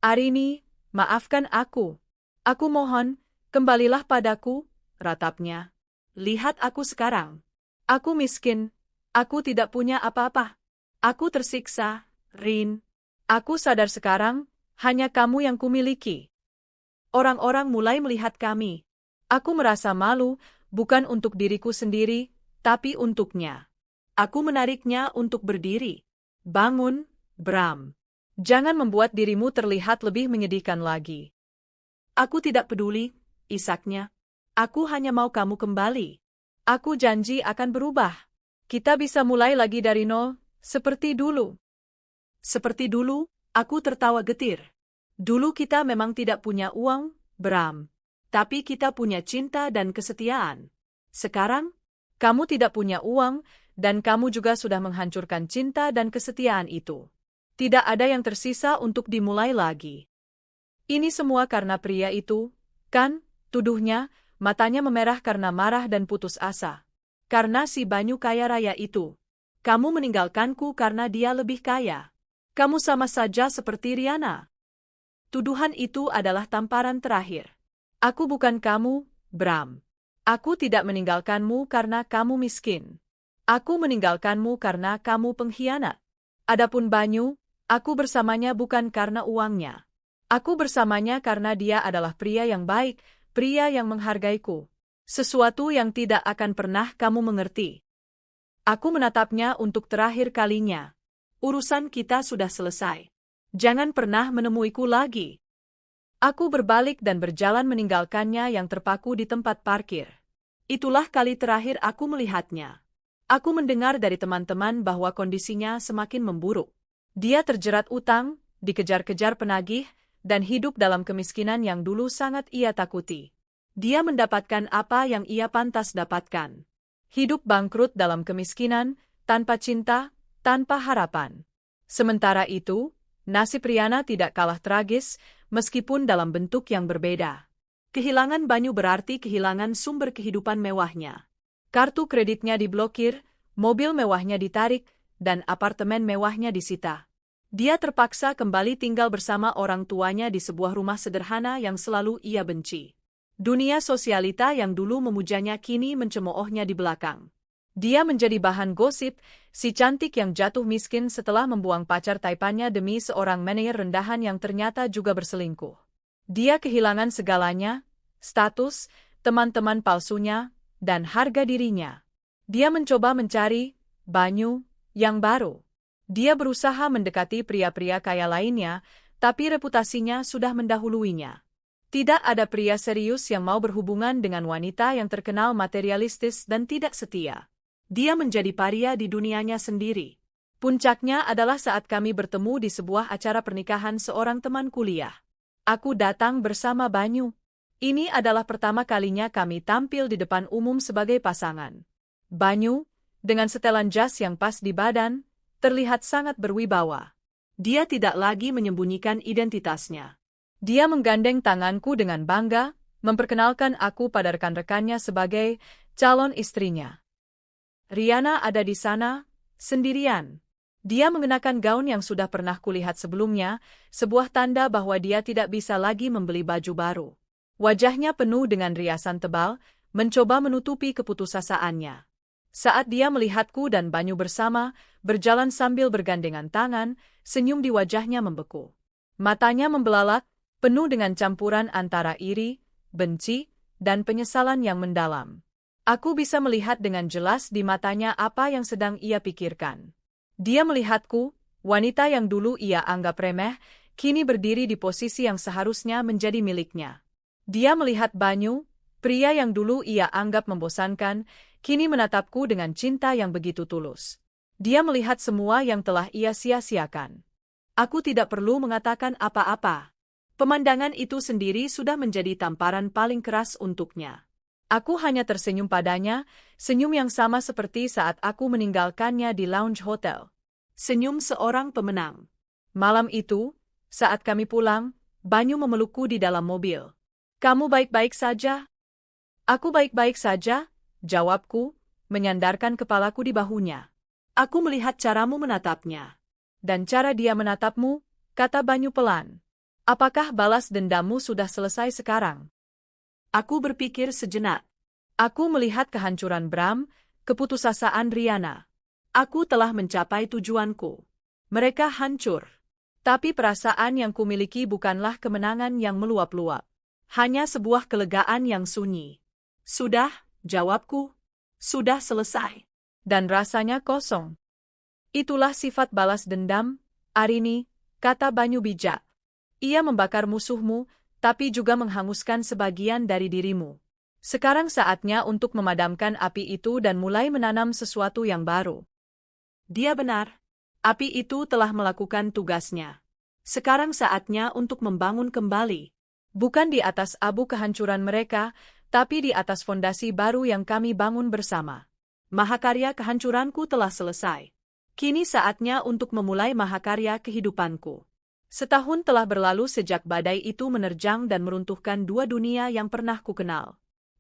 Arini, maafkan aku. Aku mohon, kembalilah padaku, ratapnya. Lihat aku sekarang. Aku miskin. Aku tidak punya apa-apa. Aku tersiksa, Rin. Aku sadar sekarang, hanya kamu yang kumiliki. Orang-orang mulai melihat kami. Aku merasa malu, bukan untuk diriku sendiri, Tapi untuknya, aku menariknya untuk berdiri. Bangun, Bram. Jangan membuat dirimu terlihat lebih menyedihkan lagi. Aku tidak peduli, isaknya. Aku hanya mau kamu kembali. Aku janji akan berubah. Kita bisa mulai lagi dari nol, seperti dulu. Seperti dulu, aku tertawa getir. Dulu kita memang tidak punya uang, Bram. Tapi kita punya cinta dan kesetiaan. Sekarang, kamu tidak punya uang, dan kamu juga sudah menghancurkan cinta dan kesetiaan itu. Tidak ada yang tersisa untuk dimulai lagi. Ini semua karena pria itu, kan? Tuduhnya, matanya memerah karena marah dan putus asa. Karena si Banyu kaya raya itu. Kamu meninggalkanku karena dia lebih kaya. Kamu sama saja seperti Riana. Tuduhan itu adalah tamparan terakhir. Aku bukan kamu, Bram. Aku tidak meninggalkanmu karena kamu miskin. Aku meninggalkanmu karena kamu pengkhianat. Adapun Banyu, aku bersamanya bukan karena uangnya. Aku bersamanya karena dia adalah pria yang baik, pria yang menghargaiku. Sesuatu yang tidak akan pernah kamu mengerti. Aku menatapnya untuk terakhir kalinya. Urusan kita sudah selesai. Jangan pernah menemuiku lagi. Aku berbalik dan berjalan meninggalkannya yang terpaku di tempat parkir. Itulah kali terakhir aku melihatnya. Aku mendengar dari teman-teman bahwa kondisinya semakin memburuk. Dia terjerat utang, dikejar-kejar penagih, dan hidup dalam kemiskinan yang dulu sangat ia takuti. Dia mendapatkan apa yang ia pantas dapatkan. Hidup bangkrut dalam kemiskinan, tanpa cinta, tanpa harapan. Sementara itu, nasib Riana tidak kalah tragis, meskipun dalam bentuk yang berbeda. Kehilangan Banyu berarti kehilangan sumber kehidupan mewahnya. Kartu kreditnya diblokir, mobil mewahnya ditarik, dan apartemen mewahnya disita. Dia terpaksa kembali tinggal bersama orang tuanya di sebuah rumah sederhana yang selalu ia benci. Dunia sosialita yang dulu memujanya kini mencemoohnya di belakang. Dia menjadi bahan gosip, si cantik yang jatuh miskin setelah membuang pacar taipannya demi seorang manajer rendahan yang ternyata juga berselingkuh. Dia kehilangan segalanya, status, teman-teman palsunya, dan harga dirinya. Dia mencoba mencari Banyu yang baru. Dia berusaha mendekati pria-pria kaya lainnya, tapi reputasinya sudah mendahuluinya. Tidak ada pria serius yang mau berhubungan dengan wanita yang terkenal materialistis dan tidak setia. Dia menjadi paria di dunianya sendiri. Puncaknya adalah saat kami bertemu di sebuah acara pernikahan seorang teman kuliah. Aku datang bersama Banyu. Ini adalah pertama kalinya kami tampil di depan umum sebagai pasangan. Banyu, dengan setelan jas yang pas di badan, terlihat sangat berwibawa. Dia tidak lagi menyembunyikan identitasnya. Dia menggandeng tanganku dengan bangga, memperkenalkan aku pada rekan-rekannya sebagai calon istrinya. Riana ada di sana, sendirian. Dia mengenakan gaun yang sudah pernah kulihat sebelumnya, sebuah tanda bahwa dia tidak bisa lagi membeli baju baru. Wajahnya penuh dengan riasan tebal, mencoba menutupi keputusasaannya. Saat dia melihatku dan Banyu bersama, berjalan sambil bergandengan tangan, senyum di wajahnya membeku. Matanya membelalak, penuh dengan campuran antara iri, benci, dan penyesalan yang mendalam. Aku bisa melihat dengan jelas di matanya apa yang sedang ia pikirkan. Dia melihatku, wanita yang dulu ia anggap remeh, kini berdiri di posisi yang seharusnya menjadi miliknya. Dia melihat Banyu, pria yang dulu ia anggap membosankan, kini menatapku dengan cinta yang begitu tulus. Dia melihat semua yang telah ia sia-siakan. Aku tidak perlu mengatakan apa-apa. Pemandangan itu sendiri sudah menjadi tamparan paling keras untuknya. Aku hanya tersenyum padanya, senyum yang sama seperti saat aku meninggalkannya di lounge hotel. Senyum seorang pemenang. Malam itu, saat kami pulang, Banyu memelukku di dalam mobil. "Kamu baik-baik saja?" "Aku baik-baik saja," jawabku, menyandarkan kepalaku di bahunya. "Aku melihat caramu menatapnya." "Dan cara dia menatapmu," kata Banyu pelan. "Apakah balas dendammu sudah selesai sekarang?" Aku berpikir sejenak. Aku melihat kehancuran Bram, keputusasaan Riana. Aku telah mencapai tujuanku. Mereka hancur. Tapi perasaan yang kumiliki bukanlah kemenangan yang meluap-luap. Hanya sebuah kelegaan yang sunyi. "Sudah," jawabku. Sudah selesai. Dan rasanya kosong. Itulah sifat balas dendam, Arini, kata Banyu bijak. Ia membakar musuhmu, tapi juga menghanguskan sebagian dari dirimu. Sekarang saatnya untuk memadamkan api itu dan mulai menanam sesuatu yang baru. Dia benar. Api itu telah melakukan tugasnya. Sekarang saatnya untuk membangun kembali. Bukan di atas abu kehancuran mereka, tapi di atas fondasi baru yang kami bangun bersama. Mahakarya kehancuranku telah selesai. Kini saatnya untuk memulai mahakarya kehidupanku. Setahun telah berlalu sejak badai itu menerjang dan meruntuhkan dua dunia yang pernah kukenal.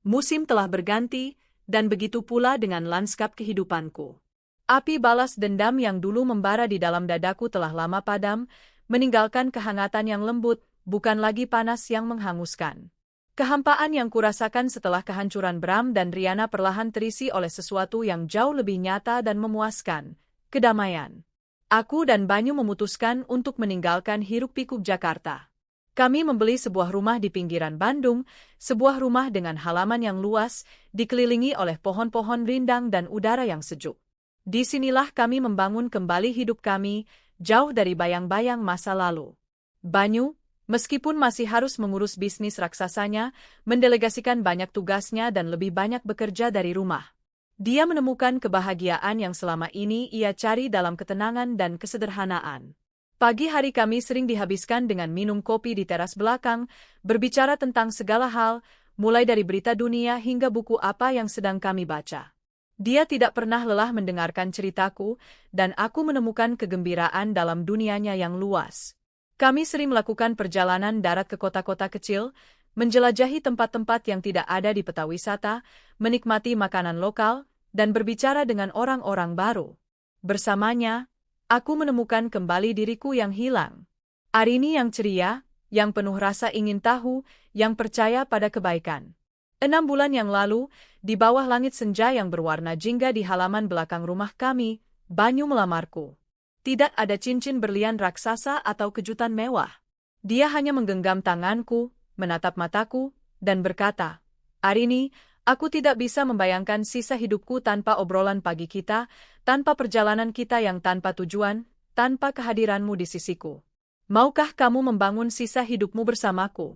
Musim telah berganti, dan begitu pula dengan lanskap kehidupanku. Api balas dendam yang dulu membara di dalam dadaku telah lama padam, meninggalkan kehangatan yang lembut, bukan lagi panas yang menghanguskan. Kehampaan yang kurasakan setelah kehancuran Bram dan Riana perlahan terisi oleh sesuatu yang jauh lebih nyata dan memuaskan, kedamaian. Aku dan Banyu memutuskan untuk meninggalkan hiruk-pikuk Jakarta. Kami membeli sebuah rumah di pinggiran Bandung, sebuah rumah dengan halaman yang luas, dikelilingi oleh pohon-pohon rindang dan udara yang sejuk. Disinilah kami membangun kembali hidup kami, jauh dari bayang-bayang masa lalu. Banyu, meskipun masih harus mengurus bisnis raksasanya, mendelegasikan banyak tugasnya dan lebih banyak bekerja dari rumah. Dia menemukan kebahagiaan yang selama ini ia cari dalam ketenangan dan kesederhanaan. Pagi hari kami sering dihabiskan dengan minum kopi di teras belakang, berbicara tentang segala hal, mulai dari berita dunia hingga buku apa yang sedang kami baca. Dia tidak pernah lelah mendengarkan ceritaku, dan aku menemukan kegembiraan dalam dunianya yang luas. Kami sering melakukan perjalanan darat ke kota-kota kecil, menjelajahi tempat-tempat yang tidak ada di peta wisata, menikmati makanan lokal, dan berbicara dengan orang-orang baru. Bersamanya, aku menemukan kembali diriku yang hilang. Arini yang ceria, yang penuh rasa ingin tahu, yang percaya pada kebaikan. 6 bulan yang lalu, di bawah langit senja yang berwarna jingga di halaman belakang rumah kami, Banyu melamarku. Tidak ada cincin berlian raksasa atau kejutan mewah. Dia hanya menggenggam tanganku, menatap mataku, dan berkata, "Arini, aku tidak bisa membayangkan sisa hidupku tanpa obrolan pagi kita, tanpa perjalanan kita yang tanpa tujuan, tanpa kehadiranmu di sisiku. Maukah kamu membangun sisa hidupmu bersamaku?"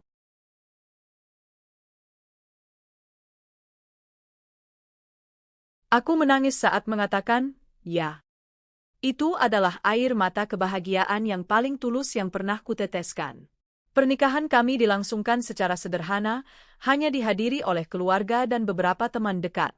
Aku menangis saat mengatakan, "Ya." Itu adalah air mata kebahagiaan yang paling tulus yang pernah kuteteskan. Pernikahan kami dilangsungkan secara sederhana, hanya dihadiri oleh keluarga dan beberapa teman dekat.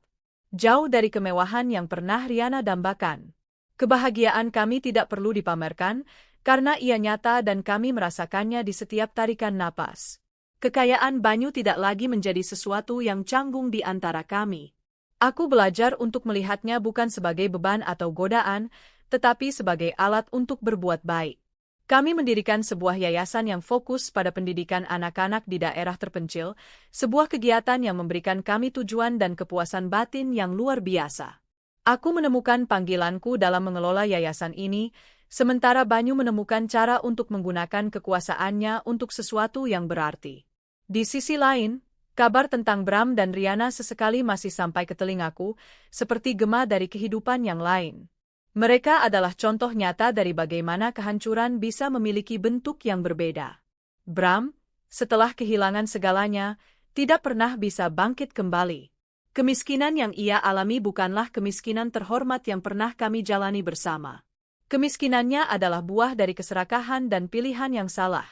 Jauh dari kemewahan yang pernah Riana dambakan. Kebahagiaan kami tidak perlu dipamerkan, karena ia nyata dan kami merasakannya di setiap tarikan napas. Kekayaan Banyu tidak lagi menjadi sesuatu yang canggung di antara kami. Aku belajar untuk melihatnya bukan sebagai beban atau godaan, tetapi sebagai alat untuk berbuat baik. Kami mendirikan sebuah yayasan yang fokus pada pendidikan anak-anak di daerah terpencil, sebuah kegiatan yang memberikan kami tujuan dan kepuasan batin yang luar biasa. Aku menemukan panggilanku dalam mengelola yayasan ini, sementara Banyu menemukan cara untuk menggunakan kekuasaannya untuk sesuatu yang berarti. Di sisi lain, kabar tentang Bram dan Riana sesekali masih sampai ke telingaku, seperti gema dari kehidupan yang lain. Mereka adalah contoh nyata dari bagaimana kehancuran bisa memiliki bentuk yang berbeda. Bram, setelah kehilangan segalanya, tidak pernah bisa bangkit kembali. Kemiskinan yang ia alami bukanlah kemiskinan terhormat yang pernah kami jalani bersama. Kemiskinannya adalah buah dari keserakahan dan pilihan yang salah.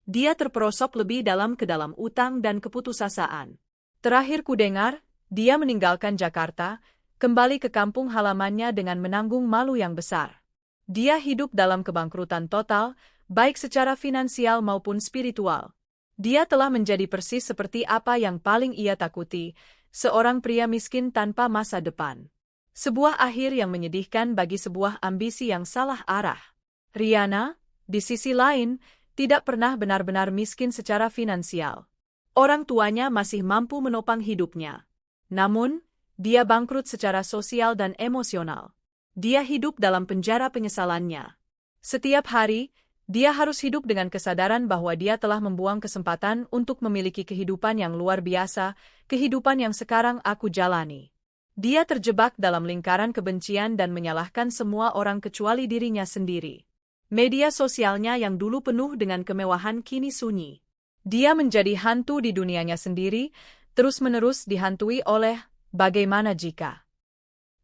Dia terperosok lebih dalam ke dalam utang dan keputusasaan. Terakhir ku dengar, dia meninggalkan Jakarta, kembali ke kampung halamannya dengan menanggung malu yang besar. Dia hidup dalam kebangkrutan total, baik secara finansial maupun spiritual. Dia telah menjadi persis seperti apa yang paling ia takuti, seorang pria miskin tanpa masa depan. Sebuah akhir yang menyedihkan bagi sebuah ambisi yang salah arah. Riana, di sisi lain, tidak pernah benar-benar miskin secara finansial. Orang tuanya masih mampu menopang hidupnya. Namun, dia bangkrut secara sosial dan emosional. Dia hidup dalam penjara penyesalannya. Setiap hari, dia harus hidup dengan kesadaran bahwa dia telah membuang kesempatan untuk memiliki kehidupan yang luar biasa, kehidupan yang sekarang aku jalani. Dia terjebak dalam lingkaran kebencian dan menyalahkan semua orang kecuali dirinya sendiri. Media sosialnya yang dulu penuh dengan kemewahan kini sunyi. Dia menjadi hantu di dunianya sendiri, terus-menerus dihantui oleh bagaimana jika.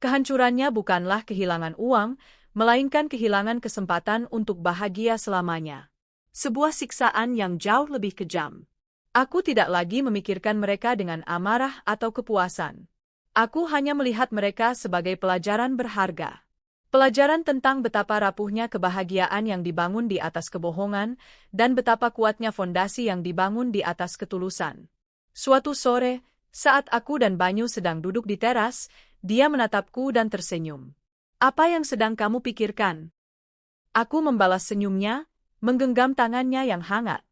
Kehancurannya bukanlah kehilangan uang, melainkan kehilangan kesempatan untuk bahagia selamanya. Sebuah siksaan yang jauh lebih kejam. Aku tidak lagi memikirkan mereka dengan amarah atau kepuasan. Aku hanya melihat mereka sebagai pelajaran berharga. Pelajaran tentang betapa rapuhnya kebahagiaan yang dibangun di atas kebohongan, dan betapa kuatnya fondasi yang dibangun di atas ketulusan. Suatu sore, saat aku dan Banyu sedang duduk di teras, dia menatapku dan tersenyum. "Apa yang sedang kamu pikirkan?" Aku membalas senyumnya, menggenggam tangannya yang hangat.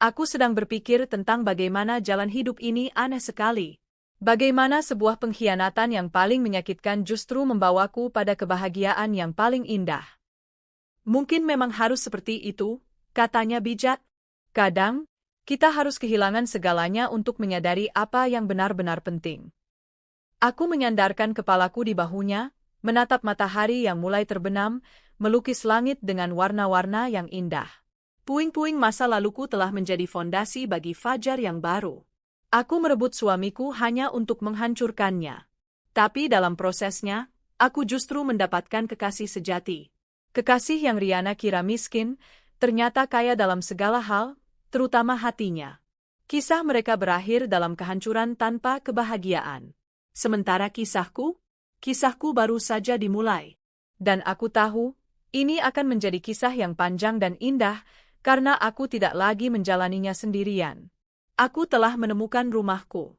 "Aku sedang berpikir tentang bagaimana jalan hidup ini aneh sekali. Bagaimana sebuah pengkhianatan yang paling menyakitkan justru membawaku pada kebahagiaan yang paling indah." "Mungkin memang harus seperti itu," katanya bijak. "Kadang, kita harus kehilangan segalanya untuk menyadari apa yang benar-benar penting." Aku menyandarkan kepalaku di bahunya, menatap matahari yang mulai terbenam, melukis langit dengan warna-warna yang indah. Puing-puing masa laluku telah menjadi fondasi bagi fajar yang baru. Aku merebut suamiku hanya untuk menghancurkannya. Tapi dalam prosesnya, aku justru mendapatkan kekasih sejati. Kekasih yang Riana kira miskin, ternyata kaya dalam segala hal, terutama hatinya. Kisah mereka berakhir dalam kehancuran tanpa kebahagiaan. Sementara kisahku baru saja dimulai. Dan aku tahu, ini akan menjadi kisah yang panjang dan indah, karena aku tidak lagi menjalaninya sendirian. Aku telah menemukan rumahku.